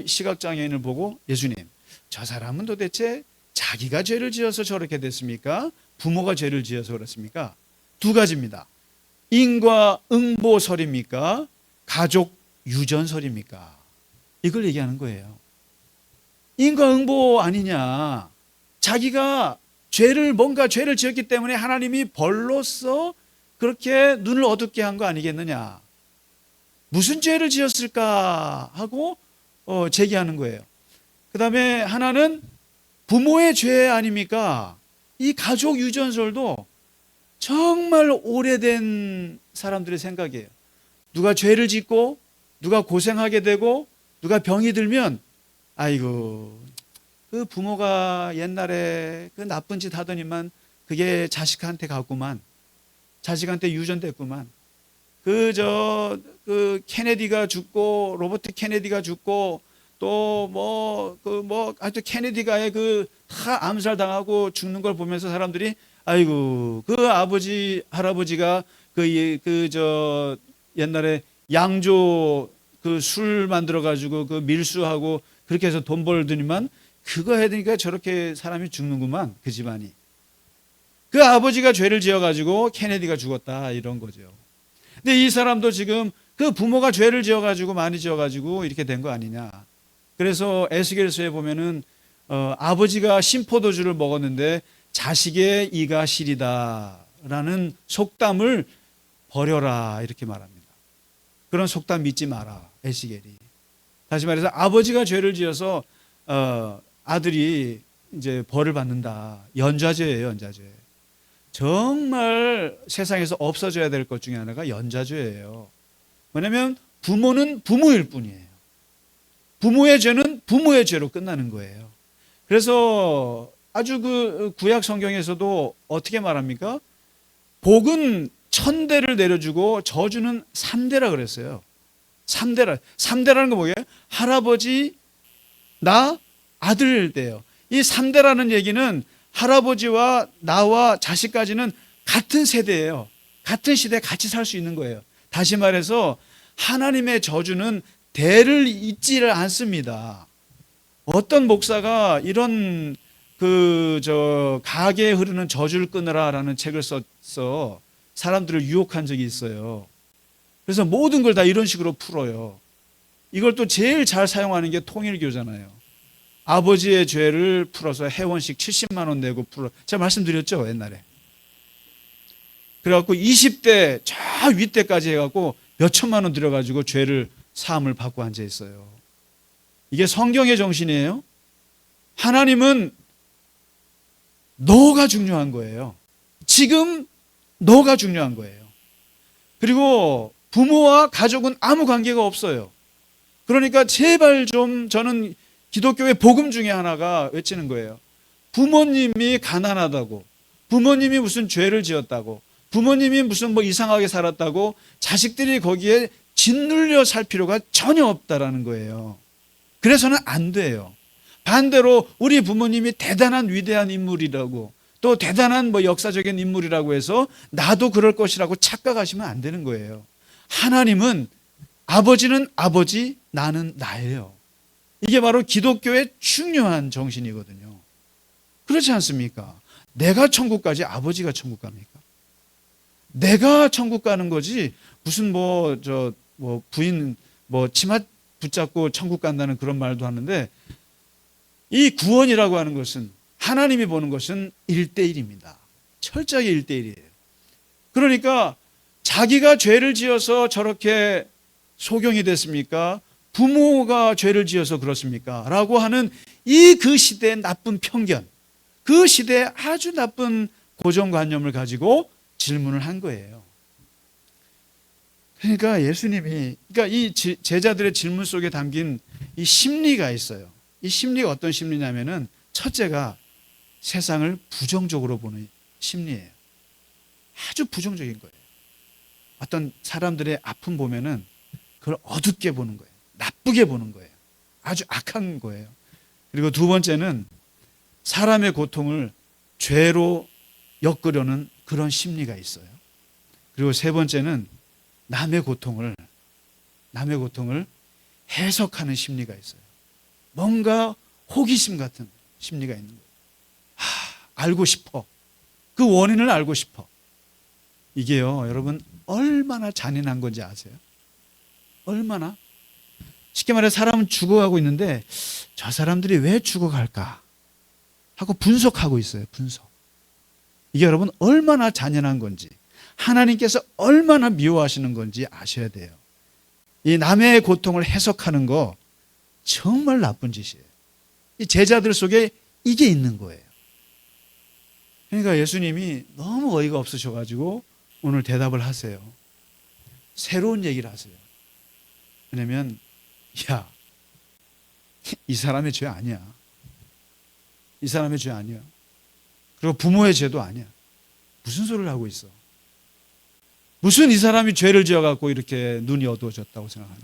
시각장애인을 보고, 예수님, 저 사람은 도대체 자기가 죄를 지어서 저렇게 됐습니까? 부모가 죄를 지어서 그렇습니까? 두 가지입니다. 인과응보설입니까? 가족 유전설입니까? 이걸 얘기하는 거예요. 인과응보 아니냐. 자기가 뭔가 죄를 지었기 때문에 하나님이 벌로써 그렇게 눈을 어둡게 한 거 아니겠느냐. 무슨 죄를 지었을까 하고 제기하는 거예요. 그 다음에 하나는 부모의 죄 아닙니까? 이 가족 유전설도 정말 오래된 사람들의 생각이에요. 누가 죄를 짓고 누가 고생하게 되고 누가 병이 들면 아이고 그 부모가 옛날에 그 나쁜 짓 하더니만 그게 자식한테 갔구만. 자식한테 유전됐구만. 그 케네디가 죽고 로버트 케네디가 죽고 또 하여튼 케네디가의 다 암살 당하고 죽는 걸 보면서 사람들이 아이고 그 아버지 할아버지가 옛날에 양조 술 만들어 가지고 밀수하고 그렇게 해서 돈 벌더니만 그거 해드니까 저렇게 사람이 죽는구만. 그 집안이. 그 아버지가 죄를 지어 가지고 케네디가 죽었다 이런 거죠. 근데 이 사람도 지금 그 부모가 죄를 지어 가지고 많이 지어 가지고 이렇게 된 거 아니냐. 그래서 에스겔서에 보면은 아버지가 신포도주를 먹었는데 자식의 이가 시리다라는 속담을 버려라 이렇게 말합니다. 그런 속담 믿지 마라 에스겔이. 다시 말해서 아버지가 죄를 지어서 아들이 이제 벌을 받는다. 연좌죄예요, 연좌죄. 정말 세상에서 없어져야 될 것 중에 하나가 연좌죄예요. 왜냐하면 부모는 부모일 뿐이에요. 부모의 죄는 부모의 죄로 끝나는 거예요. 그래서 아주 구약 성경에서도 어떻게 말합니까? 복은 1000대를 내려주고 저주는 3대라 그랬어요. 3대라는 거 뭐예요? 할아버지, 나, 아들 때요. 이 3대라는 얘기는 할아버지와 나와 자식까지는 같은 세대예요. 같은 시대에 같이 살 수 있는 거예요. 다시 말해서 하나님의 저주는 대를 잇지를 않습니다. 어떤 목사가 이런 가게에 흐르는 저주를 끊으라라는 책을 써서 사람들을 유혹한 적이 있어요. 그래서 모든 걸 다 이런 식으로 풀어요. 이걸 또 제일 잘 사용하는 게 통일교잖아요. 아버지의 죄를 풀어서 회원식 70만 원 내고 풀어. 제가 말씀드렸죠, 옛날에. 그래갖고 20대 저 윗대까지 해갖고 몇 천만 원 들여가지고 죄를 사함을 받고 앉아 있어요. 이게 성경의 정신이에요. 하나님은 너가 중요한 거예요. 지금 너가 중요한 거예요. 그리고 부모와 가족은 아무 관계가 없어요. 그러니까 제발 좀 저는 기독교의 복음 중에 하나가 외치는 거예요. 부모님이 가난하다고, 부모님이 무슨 죄를 지었다고, 부모님이 무슨 이상하게 살았다고 자식들이 거기에 짓눌려 살 필요가 전혀 없다라는 거예요. 그래서는 안 돼요. 반대로 우리 부모님이 대단한 위대한 인물이라고 또 대단한 역사적인 인물이라고 해서 나도 그럴 것이라고 착각하시면 안 되는 거예요. 하나님은 아버지는 아버지, 나는 나예요. 이게 바로 기독교의 중요한 정신이거든요. 그렇지 않습니까? 내가 천국 가지 아버지가 천국 갑니까? 내가 천국 가는 거지 무슨 부인 치마 붙잡고 천국 간다는 그런 말도 하는데 이 구원이라고 하는 것은 하나님이 보는 것은 1대1입니다. 철저하게 1대1이에요. 그러니까 자기가 죄를 지어서 저렇게 소경이 됐습니까? 부모가 죄를 지어서 그렇습니까? 라고 하는 그 시대의 나쁜 편견, 그 시대의 아주 나쁜 고정관념을 가지고 질문을 한 거예요. 그러니까 예수님이, 이 제자들의 질문 속에 담긴 이 심리가 있어요. 이 심리가 어떤 심리냐면은 첫째가 세상을 부정적으로 보는 심리예요. 아주 부정적인 거예요. 어떤 사람들의 아픔 보면은 그걸 어둡게 보는 거예요. 나쁘게 보는 거예요. 아주 악한 거예요. 그리고 두 번째는 사람의 고통을 죄로 엮으려는 그런 심리가 있어요. 그리고 세 번째는 남의 고통을 해석하는 심리가 있어요. 뭔가 호기심 같은 심리가 있는 거예요. 알고 싶어. 그 원인을 알고 싶어. 이게요, 여러분, 얼마나 잔인한 건지 아세요? 얼마나? 쉽게 말해 사람은 죽어가고 있는데 저 사람들이 왜 죽어갈까 하고 분석하고 있어요. 분석. 이게 여러분 얼마나 잔인한 건지, 하나님께서 얼마나 미워하시는 건지 아셔야 돼요. 이 남의 고통을 해석하는 거 정말 나쁜 짓이에요. 이 제자들 속에 이게 있는 거예요. 그러니까 예수님이 너무 어이가 없으셔가지고 오늘 대답을 하세요. 새로운 얘기를 하세요. 왜냐면 야, 이 사람의 죄 아니야. 이 사람의 죄 아니야. 그리고 부모의 죄도 아니야. 무슨 소리를 하고 있어? 무슨 이 사람이 죄를 지어갖고 이렇게 눈이 어두워졌다고 생각하니?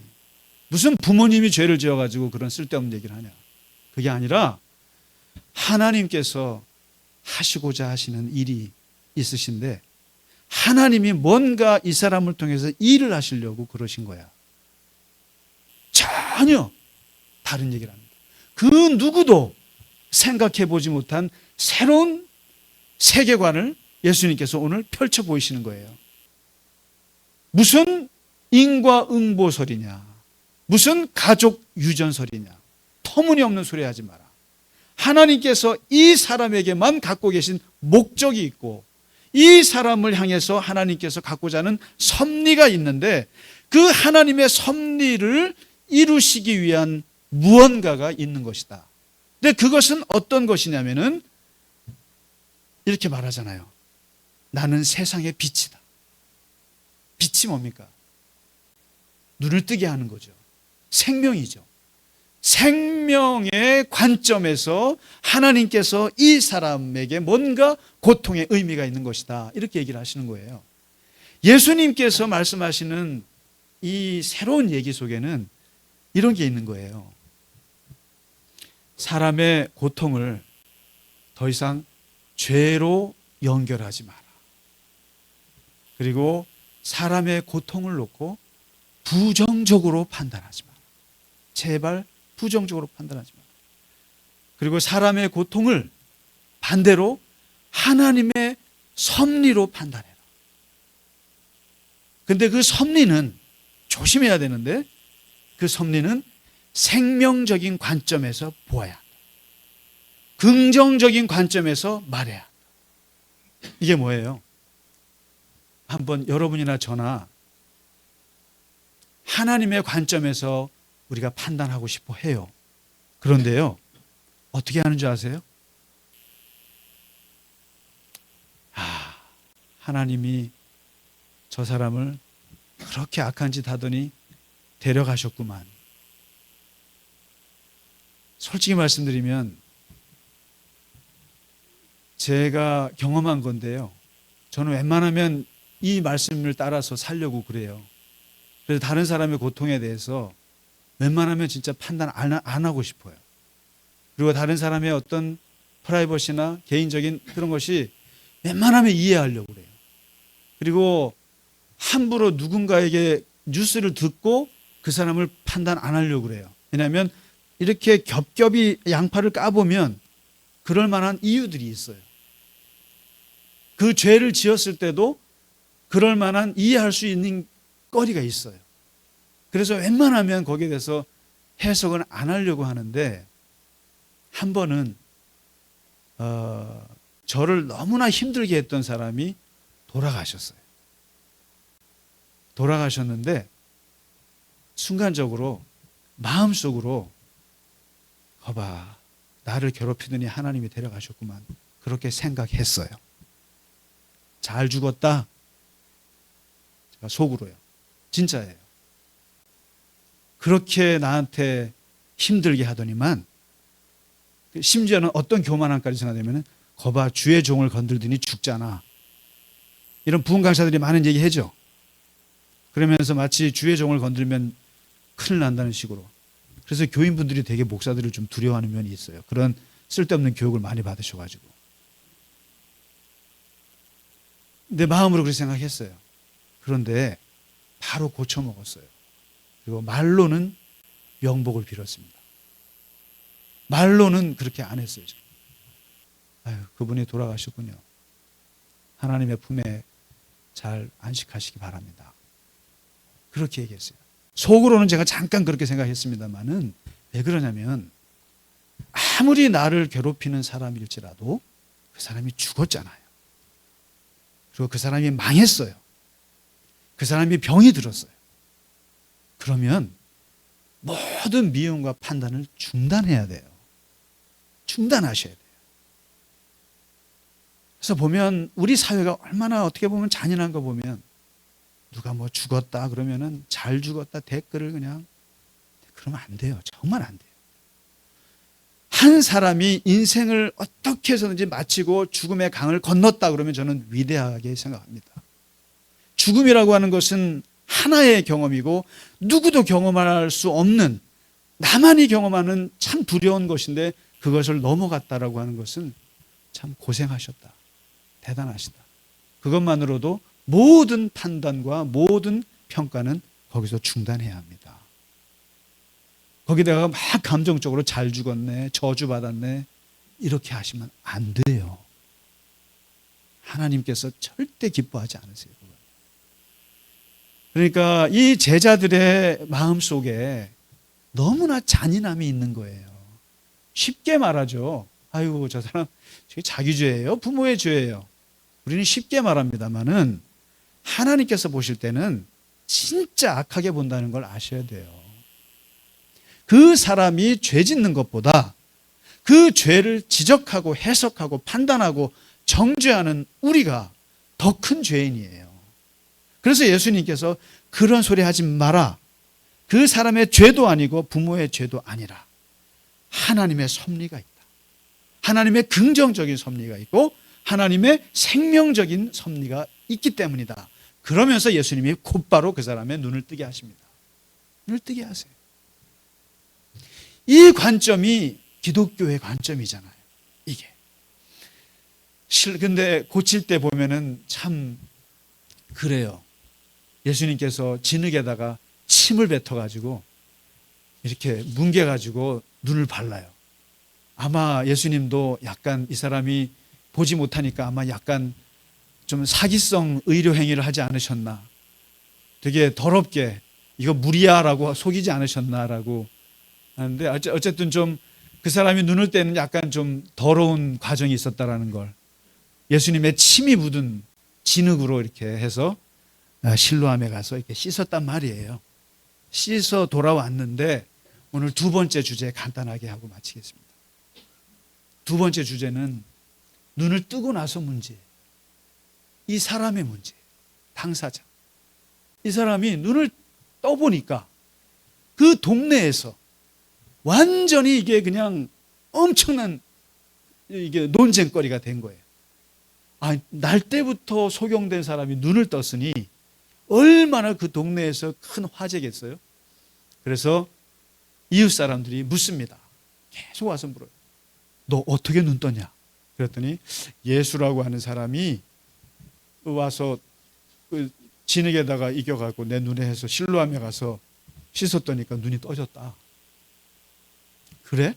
무슨 부모님이 죄를 지어가지고 그런 쓸데없는 얘기를 하냐? 그게 아니라 하나님께서 하시고자 하시는 일이 있으신데 하나님이 뭔가 이 사람을 통해서 일을 하시려고 그러신 거야. 전혀 다른 얘기를 합니다. 그 누구도 생각해 보지 못한 새로운 세계관을 예수님께서 오늘 펼쳐 보이시는 거예요. 무슨 인과응보설이냐, 무슨 가족 유전설이냐, 터무니없는 소리 하지 마라. 하나님께서 이 사람에게만 갖고 계신 목적이 있고 이 사람을 향해서 하나님께서 갖고자 하는 섭리가 있는데 그 하나님의 섭리를 이루시기 위한 무언가가 있는 것이다. 근데 그것은 어떤 것이냐면은 이렇게 말하잖아요. 나는 세상의 빛이다. 빛이 뭡니까? 눈을 뜨게 하는 거죠. 생명이죠. 생명의 관점에서 하나님께서 이 사람에게 뭔가 고통의 의미가 있는 것이다. 이렇게 얘기를 하시는 거예요. 예수님께서 말씀하시는 이 새로운 얘기 속에는 이런 게 있는 거예요. 사람의 고통을 더 이상 죄로 연결하지 마라. 그리고 사람의 고통을 놓고 부정적으로 판단하지 마라. 제발 부정적으로 판단하지 마라. 그리고 사람의 고통을 반대로 하나님의 섭리로 판단해라. 근데 그 섭리는 조심해야 되는데 그 섭리는 생명적인 관점에서 보아야 한다. 긍정적인 관점에서 말해야 한다. 이게 뭐예요? 한번 여러분이나 저나 하나님의 관점에서 우리가 판단하고 싶어 해요. 그런데요, 어떻게 하는 줄 아세요? 하나님이 저 사람을 그렇게 악한 짓 하더니 데려가셨구만. 솔직히 말씀드리면 제가 경험한 건데요. 저는 웬만하면 이 말씀을 따라서 살려고 그래요. 그래서 다른 사람의 고통에 대해서 웬만하면 진짜 판단 안 하고 싶어요. 그리고 다른 사람의 어떤 프라이버시나 개인적인 그런 것이 웬만하면 이해하려고 그래요. 그리고 함부로 누군가에게 뉴스를 듣고 그 사람을 판단 안 하려고 그래요. 왜냐하면 이렇게 겹겹이 양파를 까보면 그럴 만한 이유들이 있어요. 그 죄를 지었을 때도 그럴 만한 이해할 수 있는 거리가 있어요. 그래서 웬만하면 거기에 대해서 해석은 안 하려고 하는데 한 번은 저를 너무나 힘들게 했던 사람이 돌아가셨어요. 돌아가셨는데 순간적으로 마음속으로 거봐, 나를 괴롭히더니 하나님이 데려가셨구만. 그렇게 생각했어요. 잘 죽었다. 제가 속으로요. 진짜예요. 그렇게 나한테 힘들게 하더니만 심지어는 어떤 교만함까지 생각하냐면 거봐, 주의 종을 건들더니 죽잖아. 이런 부흥 강사들이 많은 얘기 해죠. 그러면서 마치 주의 종을 건들면 큰일 난다는 식으로. 그래서 교인분들이 되게 목사들을 좀 두려워하는 면이 있어요. 그런 쓸데없는 교육을 많이 받으셔가지고. 내 마음으로 그렇게 생각했어요. 그런데 바로 고쳐먹었어요. 그리고 말로는 명복을 빌었습니다. 말로는 그렇게 안 했어요. 아유, 그분이 돌아가셨군요. 하나님의 품에 잘 안식하시기 바랍니다. 그렇게 얘기했어요. 속으로는 제가 잠깐 그렇게 생각했습니다만은 왜 그러냐면 아무리 나를 괴롭히는 사람일지라도 그 사람이 죽었잖아요. 그리고 그 사람이 망했어요. 그 사람이 병이 들었어요. 그러면 모든 미움과 판단을 중단해야 돼요. 중단하셔야 돼요. 그래서 보면 우리 사회가 얼마나 어떻게 보면 잔인한 거 보면 누가 뭐 죽었다 그러면은 잘 죽었다 댓글을 그냥, 그러면 안 돼요. 정말 안 돼요. 한 사람이 인생을 어떻게 해서든지 마치고 죽음의 강을 건넜다 그러면 저는 위대하게 생각합니다. 죽음이라고 하는 것은 하나의 경험이고 누구도 경험할 수 없는, 나만이 경험하는 참 두려운 것인데 그것을 넘어갔다라고 하는 것은 참 고생하셨다. 대단하시다. 그것만으로도 모든 판단과 모든 평가는 거기서 중단해야 합니다. 거기다가 막 감정적으로 잘 죽었네, 저주받았네, 이렇게 하시면 안 돼요. 하나님께서 절대 기뻐하지 않으세요. 그러니까 이 제자들의 마음속에 너무나 잔인함이 있는 거예요. 쉽게 말하죠. 아이고, 저 사람 자기 죄예요? 부모의 죄예요? 우리는 쉽게 말합니다만은 하나님께서 보실 때는 진짜 악하게 본다는 걸 아셔야 돼요. 그 사람이 죄 짓는 것보다 그 죄를 지적하고 해석하고 판단하고 정죄하는 우리가 더 큰 죄인이에요. 그래서 예수님께서 그런 소리 하지 마라. 그 사람의 죄도 아니고 부모의 죄도 아니라 하나님의 섭리가 있다. 하나님의 긍정적인 섭리가 있고 하나님의 생명적인 섭리가 있기 때문이다. 그러면서 예수님이 곧바로 그 사람의 눈을 뜨게 하십니다. 눈을 뜨게 하세요. 이 관점이 기독교의 관점이잖아요. 이게. 근데 고칠 때 보면은 참 그래요. 예수님께서 진흙에다가 침을 뱉어가지고 이렇게 뭉개가지고 눈을 발라요. 아마 예수님도 약간 이 사람이 보지 못하니까 아마 약간 좀 사기성 의료 행위를 하지 않으셨나. 되게 더럽게 이거 무리야라고 속이지 않으셨나라고 하는데 어쨌든 좀 그 사람이 눈을 떼는 약간 좀 더러운 과정이 있었다라는 걸 예수님의 침이 묻은 진흙으로 이렇게 해서 실로암에 가서 이렇게 씻었단 말이에요. 씻어 돌아왔는데 오늘 두 번째 주제 간단하게 하고 마치겠습니다. 두 번째 주제는 눈을 뜨고 나서 문제. 이 사람의 문제. 당사자. 이 사람이 눈을 떠보니까 그 동네에서 완전히 이게 그냥 엄청난 이게 논쟁거리가 된 거예요. 아, 날 때부터 소경된 사람이 눈을 떴으니 얼마나 그 동네에서 큰 화제겠어요. 그래서 이웃 사람들이 묻습니다. 계속 와서 물어요. 너 어떻게 눈 떴냐? 그랬더니 예수라고 하는 사람이 와서 그 진흙에다가 이겨갖고 내 눈에 해서 실로암에 가서 씻었더니까 눈이 떠졌다. 그래?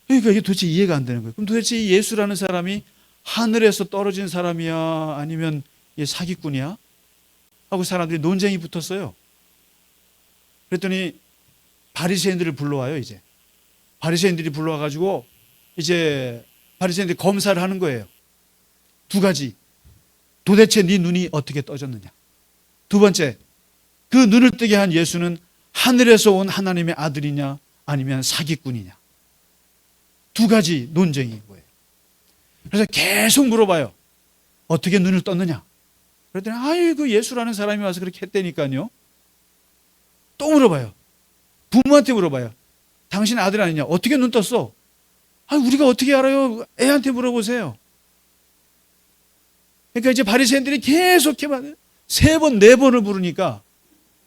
그러니까 이게 도대체 이해가 안 되는 거예요. 그럼 도대체 이 예수라는 사람이 하늘에서 떨어진 사람이야? 아니면 얘 사기꾼이야? 하고 사람들이 논쟁이 붙었어요. 그랬더니 바리새인들을 불러와요. 이제 바리새인들이 불러와가지고 이제 바리새인들이 검사를 하는 거예요. 두 가지. 도대체 네 눈이 어떻게 떠졌느냐. 두 번째, 그 눈을 뜨게 한 예수는 하늘에서 온 하나님의 아들이냐 아니면 사기꾼이냐. 두 가지 논쟁인 거예요. 그래서 계속 물어봐요. 어떻게 눈을 떴느냐. 그랬더니 아이고 예수라는 사람이 와서 그렇게 했다니까요. 또 물어봐요. 부모한테 물어봐요. 당신 아들 아니냐. 어떻게 눈 떴어? 아, 우리가 어떻게 알아요? 애한테 물어보세요. 그러니까 이제 바리새인들이 계속 세 번, 네 번을 부르니까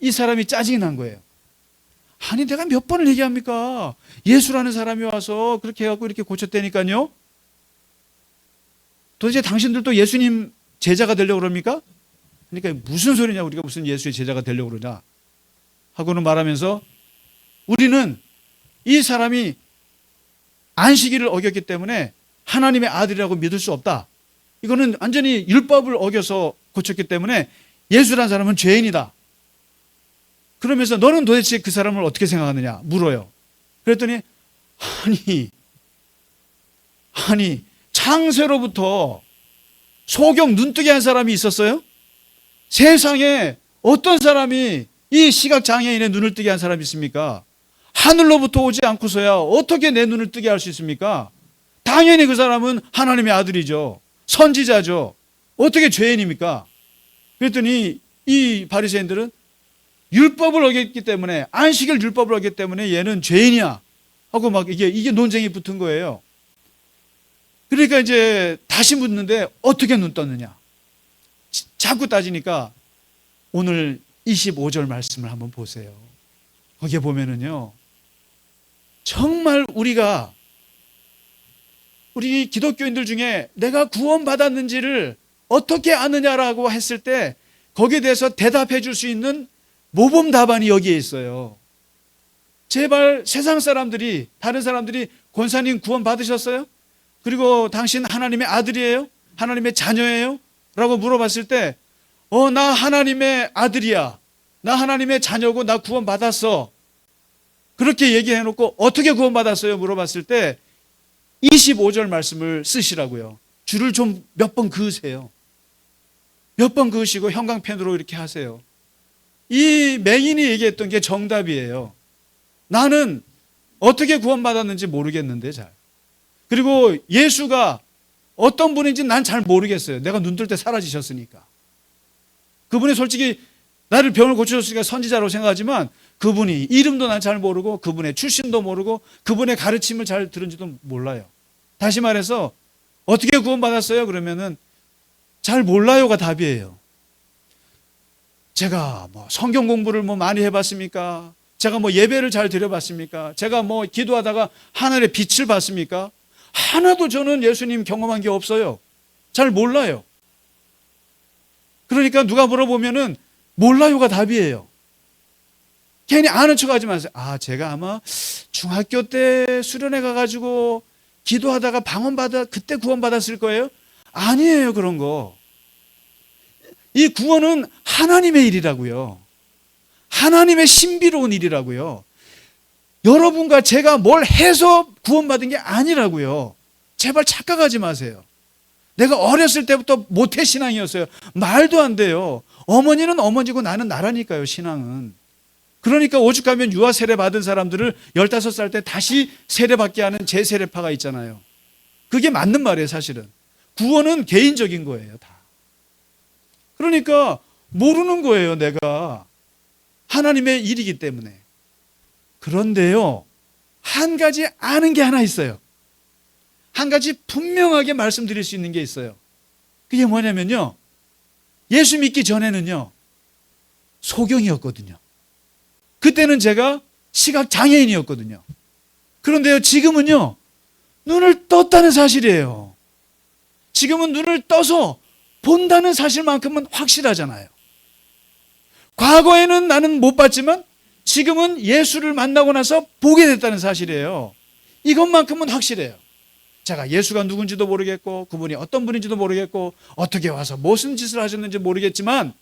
이 사람이 짜증이 난 거예요. 아니 내가 몇 번을 얘기합니까? 예수라는 사람이 와서 그렇게 해갖고 이렇게 고쳤다니까요. 도대체 당신들도 예수님 제자가 되려고 그럽니까? 그러니까 무슨 소리냐, 우리가 무슨 예수의 제자가 되려고 그러냐 하고는 말하면서 우리는 이 사람이 안식일을 어겼기 때문에 하나님의 아들이라고 믿을 수 없다. 이거는 완전히 율법을 어겨서 고쳤기 때문에 예수라는 사람은 죄인이다. 그러면서 너는 도대체 그 사람을 어떻게 생각하느냐 물어요. 그랬더니 아니 창세로부터 소경 눈뜨게 한 사람이 있었어요? 세상에 어떤 사람이 이 시각장애인의 눈을 뜨게 한 사람이 있습니까? 하늘로부터 오지 않고서야 어떻게 내 눈을 뜨게 할 수 있습니까? 당연히 그 사람은 하나님의 아들이죠. 선지자죠. 어떻게 죄인입니까? 그랬더니 이 바리새인들은 율법을 어겼기 때문에, 안식일 율법을 어겼기 때문에 얘는 죄인이야 하고 막 이게 논쟁이 붙은 거예요. 그러니까 이제 다시 묻는데 어떻게 눈 떴느냐 자꾸 따지니까 오늘 25절 말씀을 한번 보세요. 거기에 보면은요, 정말 우리 기독교인들 중에 내가 구원받았는지를 어떻게 아느냐라고 했을 때 거기에 대해서 대답해 줄 수 있는 모범 답안이 여기에 있어요. 제발 세상 사람들이, 다른 사람들이 권사님 구원 받으셨어요? 그리고 당신 하나님의 아들이에요? 하나님의 자녀예요? 라고 물어봤을 때 나 하나님의 아들이야, 나 하나님의 자녀고 나 구원 받았어, 그렇게 얘기해 놓고 어떻게 구원 받았어요? 물어봤을 때 25절 말씀을 쓰시라고요. 줄을 좀 몇 번 그으세요. 몇 번 그으시고 형광펜으로 이렇게 하세요. 이 맹인이 얘기했던 게 정답이에요. 나는 어떻게 구원받았는지 모르겠는데 잘. 그리고 예수가 어떤 분인지 난 잘 모르겠어요. 내가 눈 뜰 때 사라지셨으니까. 그분이 솔직히 나를 병을 고쳐줬으니까 선지자라고 생각하지만 그분이 이름도 난 잘 모르고 그분의 출신도 모르고 그분의 가르침을 잘 들은지도 몰라요. 다시 말해서 어떻게 구원받았어요? 그러면은 잘 몰라요가 답이에요. 제가 성경 공부를 많이 해봤습니까? 제가 예배를 잘 드려봤습니까? 제가 기도하다가 하늘의 빛을 봤습니까? 하나도 저는 예수님 경험한 게 없어요. 잘 몰라요. 그러니까 누가 물어보면은 몰라요가 답이에요. 괜히 아는 척 하지 마세요. 제가 아마 중학교 때 수련회 가가지고 기도하다가 그때 구원받았을 거예요. 아니에요, 그런 거. 이 구원은 하나님의 일이라고요. 하나님의 신비로운 일이라고요. 여러분과 제가 뭘 해서 구원받은 게 아니라고요. 제발 착각하지 마세요. 내가 어렸을 때부터 모태신앙이었어요. 말도 안 돼요. 어머니는 어머니고 나는 나라니까요, 신앙은. 그러니까 오죽하면 유아 세례 받은 사람들을 15살 때 다시 세례받게 하는 재세례파가 있잖아요. 그게 맞는 말이에요, 사실은. 구원은 개인적인 거예요, 다. 그러니까 모르는 거예요, 내가. 하나님의 일이기 때문에. 그런데요, 한 가지 아는 게 하나 있어요. 한 가지 분명하게 말씀드릴 수 있는 게 있어요. 그게 뭐냐면요, 예수 믿기 전에는요 소경이었거든요. 그때는 제가 시각장애인이었거든요. 그런데요, 지금은요 눈을 떴다는 사실이에요. 지금은 눈을 떠서 본다는 사실만큼은 확실하잖아요. 과거에는 나는 못 봤지만 지금은 예수를 만나고 나서 보게 됐다는 사실이에요. 이것만큼은 확실해요. 제가 예수가 누군지도 모르겠고 그분이 어떤 분인지도 모르겠고 어떻게 와서 무슨 짓을 하셨는지 모르겠지만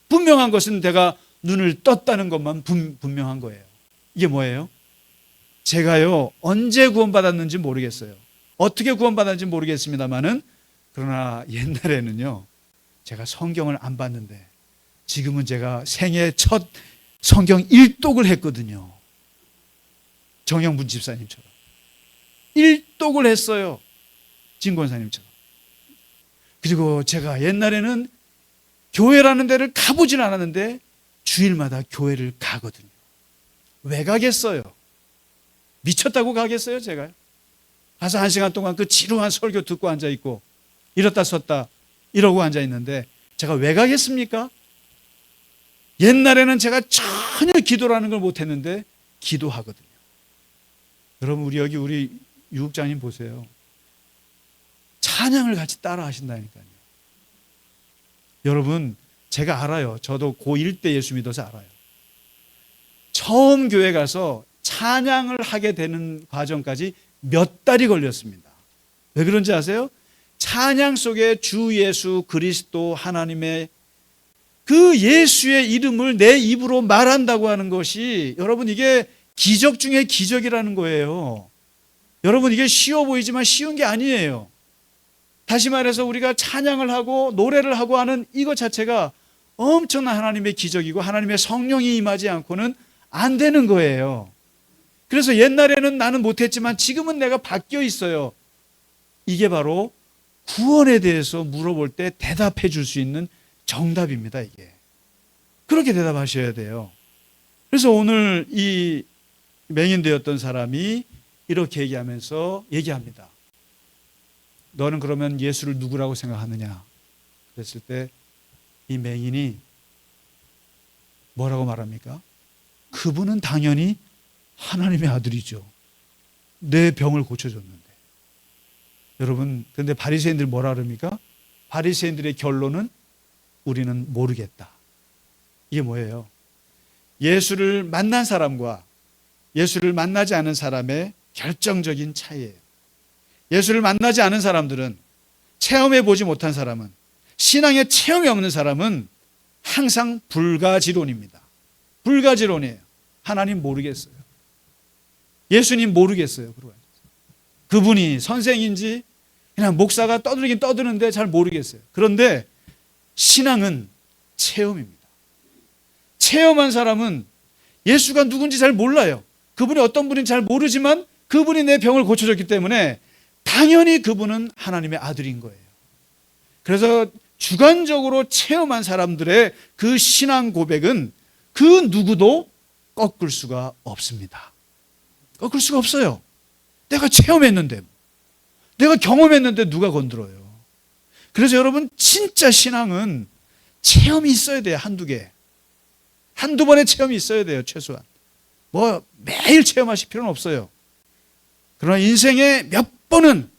분명한 것은 내가 눈을 떴다는 것만 분명한 거예요. 이게 뭐예요? 제가요 언제 구원받았는지 모르겠어요. 어떻게 구원받았는지 모르겠습니다만은, 그러나 옛날에는요 제가 성경을 안 봤는데 지금은 제가 생애 첫 성경 일독을 했거든요. 정영분 집사님처럼 일독을 했어요. 진권사님처럼. 그리고 제가 옛날에는 교회라는 데를 가보진 않았는데 주일마다 교회를 가거든요. 왜 가겠어요? 미쳤다고 가겠어요, 제가? 가서 1시간 동안 그 지루한 설교 듣고 앉아있고 이렇다 섰다 이러고 앉아있는데 제가 왜 가겠습니까? 옛날에는 제가 전혀 기도라는 걸 못했는데 기도하거든요. 여러분 우리 유국장님 보세요. 찬양을 같이 따라 하신다니까요. 여러분 제가 알아요. 저도 고1 때 예수 믿어서 알아요. 처음 교회 가서 찬양을 하게 되는 과정까지 몇 달이 걸렸습니다. 왜 그런지 아세요? 찬양 속에 주 예수 그리스도 하나님의 그 예수의 이름을 내 입으로 말한다고 하는 것이 여러분 이게 기적 중에 기적이라는 거예요. 여러분 이게 쉬워 보이지만 쉬운 게 아니에요. 다시 말해서 우리가 찬양을 하고 노래를 하고 하는 이것 자체가 엄청난 하나님의 기적이고 하나님의 성령이 임하지 않고는 안 되는 거예요. 그래서 옛날에는 나는 못했지만 지금은 내가 바뀌어 있어요. 이게 바로 구원에 대해서 물어볼 때 대답해 줄 수 있는 정답입니다. 이게 그렇게 대답하셔야 돼요. 그래서 오늘 이 맹인되었던 사람이 이렇게 얘기합니다. 너는 그러면 예수를 누구라고 생각하느냐? 그랬을 때 이 맹인이 뭐라고 말합니까? 그분은 당연히 하나님의 아들이죠. 내 병을 고쳐줬는데. 여러분, 근데 바리새인들 뭐라 그럽니까? 바리새인들의 결론은 우리는 모르겠다. 이게 뭐예요? 예수를 만난 사람과 예수를 만나지 않은 사람의 결정적인 차이예요. 예수를 만나지 않은 사람들은, 체험해 보지 못한 사람은, 신앙에 체험이 없는 사람은 항상 불가지론입니다. 불가지론이에요. 하나님 모르겠어요. 예수님 모르겠어요. 그분이 선생인지 그냥 목사가 떠들긴 떠드는데 잘 모르겠어요. 그런데 신앙은 체험입니다. 체험한 사람은 예수가 누군지 잘 몰라요. 그분이 어떤 분인지 잘 모르지만 그분이 내 병을 고쳐줬기 때문에 당연히 그분은 하나님의 아들인 거예요. 그래서 주관적으로 체험한 사람들의 그 신앙 고백은 그 누구도 꺾을 수가 없습니다. 꺾을 수가 없어요. 내가 체험했는데, 내가 경험했는데 누가 건드려요. 그래서 여러분 진짜 신앙은 체험이 있어야 돼요. 한두 개. 한두 번의 체험이 있어야 돼요. 최소한. 뭐 매일 체험하실 필요는 없어요. 그러나 인생에 몇 번은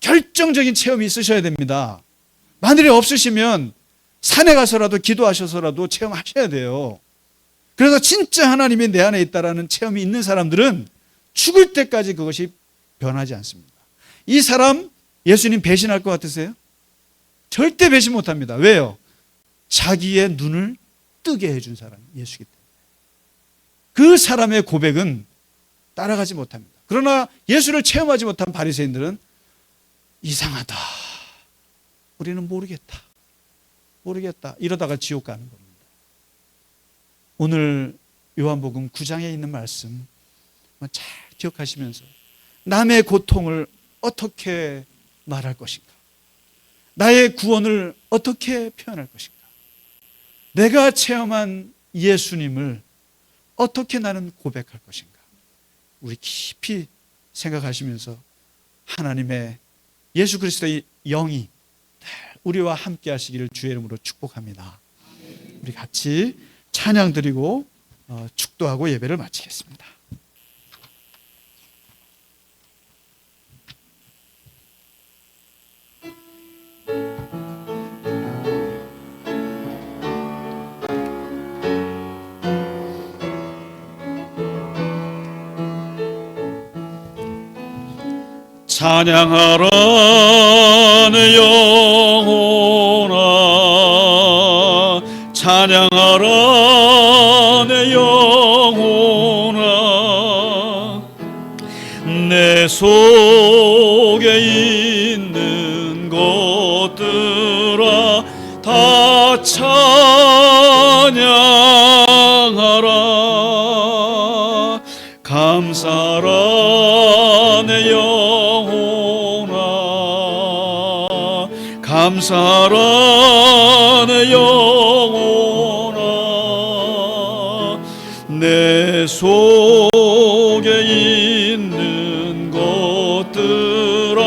결정적인 체험이 있으셔야 됩니다. 만일에 없으시면 산에 가서라도 기도하셔서라도 체험하셔야 돼요. 그래서 진짜 하나님이 내 안에 있다라는 체험이 있는 사람들은 죽을 때까지 그것이 변하지 않습니다. 이 사람 예수님 배신할 것 같으세요? 절대 배신 못합니다. 왜요? 자기의 눈을 뜨게 해준 사람이 예수이기 때문에. 그 사람의 고백은 따라가지 못합니다. 그러나 예수를 체험하지 못한 바리새인들은 이상하다. 우리는 모르겠다. 이러다가 지옥 가는 겁니다. 오늘 요한복음 9장에 있는 말씀 잘 기억하시면서 남의 고통을 어떻게 말할 것인가? 나의 구원을 어떻게 표현할 것인가? 내가 체험한 예수님을 어떻게 나는 고백할 것인가? 우리 깊이 생각하시면서 하나님의 예수 그리스도의 영이 우리와 함께 하시기를 주의 이름으로 축복합니다. 우리 같이 찬양 드리고 축도하고 예배를 마치겠습니다. 찬양하라 내 영혼아, 찬양하라 내 영혼아, 내 속에 있는 것들아 다 찬양하라. 감사라 내 감사라 내 영혼아, 내 속에 있는 것들아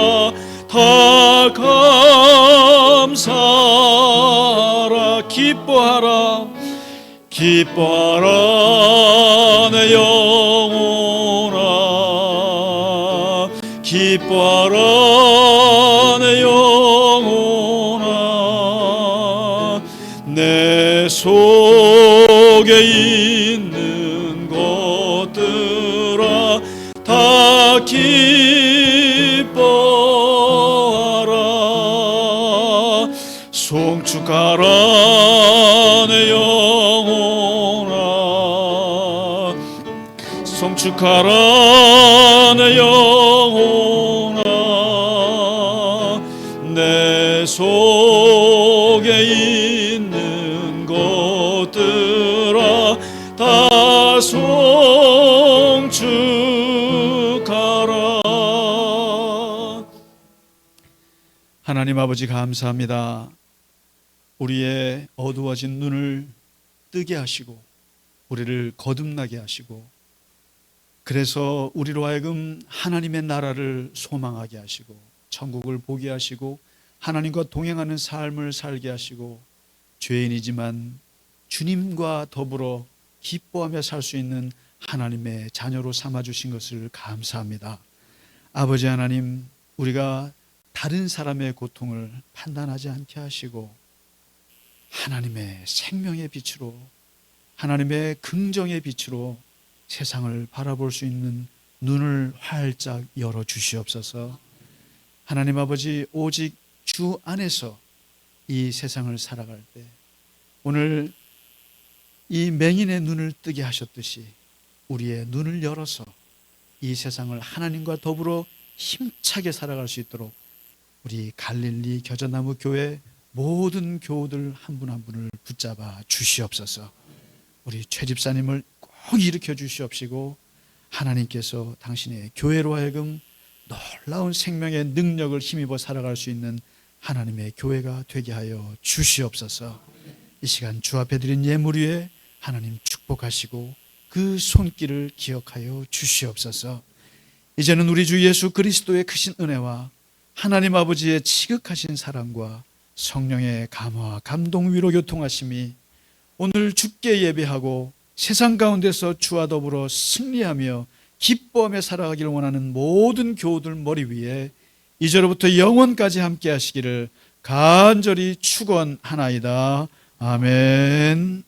다 감사라. 기뻐하라, 기뻐하라 내 영혼아 기뻐하라 내 영혼아 내 속에 있는 것들아 다 기뻐하라 송축하라 내 영혼아 송축하라 내 영혼아 내 속에 있는 것들아 다 송축하라. 하나님 아버지 감사합니다. 우리의 어두워진 눈을 뜨게 하시고 우리를 거듭나게 하시고 그래서 우리로 하여금 하나님의 나라를 소망하게 하시고 천국을 보게 하시고 하나님과 동행하는 삶을 살게 하시고 죄인이지만 주님과 더불어 기뻐하며 살 수 있는 하나님의 자녀로 삼아주신 것을 감사합니다. 아버지 하나님, 우리가 다른 사람의 고통을 판단하지 않게 하시고 하나님의 생명의 빛으로 하나님의 긍정의 빛으로 세상을 바라볼 수 있는 눈을 활짝 열어 주시옵소서. 하나님 아버지, 오직 주 안에서 이 세상을 살아갈 때 오늘 이 맹인의 눈을 뜨게 하셨듯이 우리의 눈을 열어서 이 세상을 하나님과 더불어 힘차게 살아갈 수 있도록 우리 갈릴리 겨자나무 교회 모든 교우들 한 분 한 분을 붙잡아 주시옵소서. 우리 최 집사님을 꼭 일으켜 주시옵시고 하나님께서 당신의 교회로 하여금 놀라운 생명의 능력을 힘입어 살아갈 수 있는 하나님의 교회가 되게 하여 주시옵소서. 이 시간 주 앞에 드린 예물 위에 하나님 축복하시고 그 손길을 기억하여 주시옵소서. 이제는 우리 주 예수 그리스도의 크신 은혜와 하나님 아버지의 지극하신 사랑과 성령의 감화, 감동, 위로, 교통하심이 오늘 주께 예배하고 세상 가운데서 주와 더불어 승리하며 기뻐하며 살아가기를 원하는 모든 교우들 머리 위에 이제로부터 영원까지 함께 하시기를 간절히 축원하나이다. 아멘.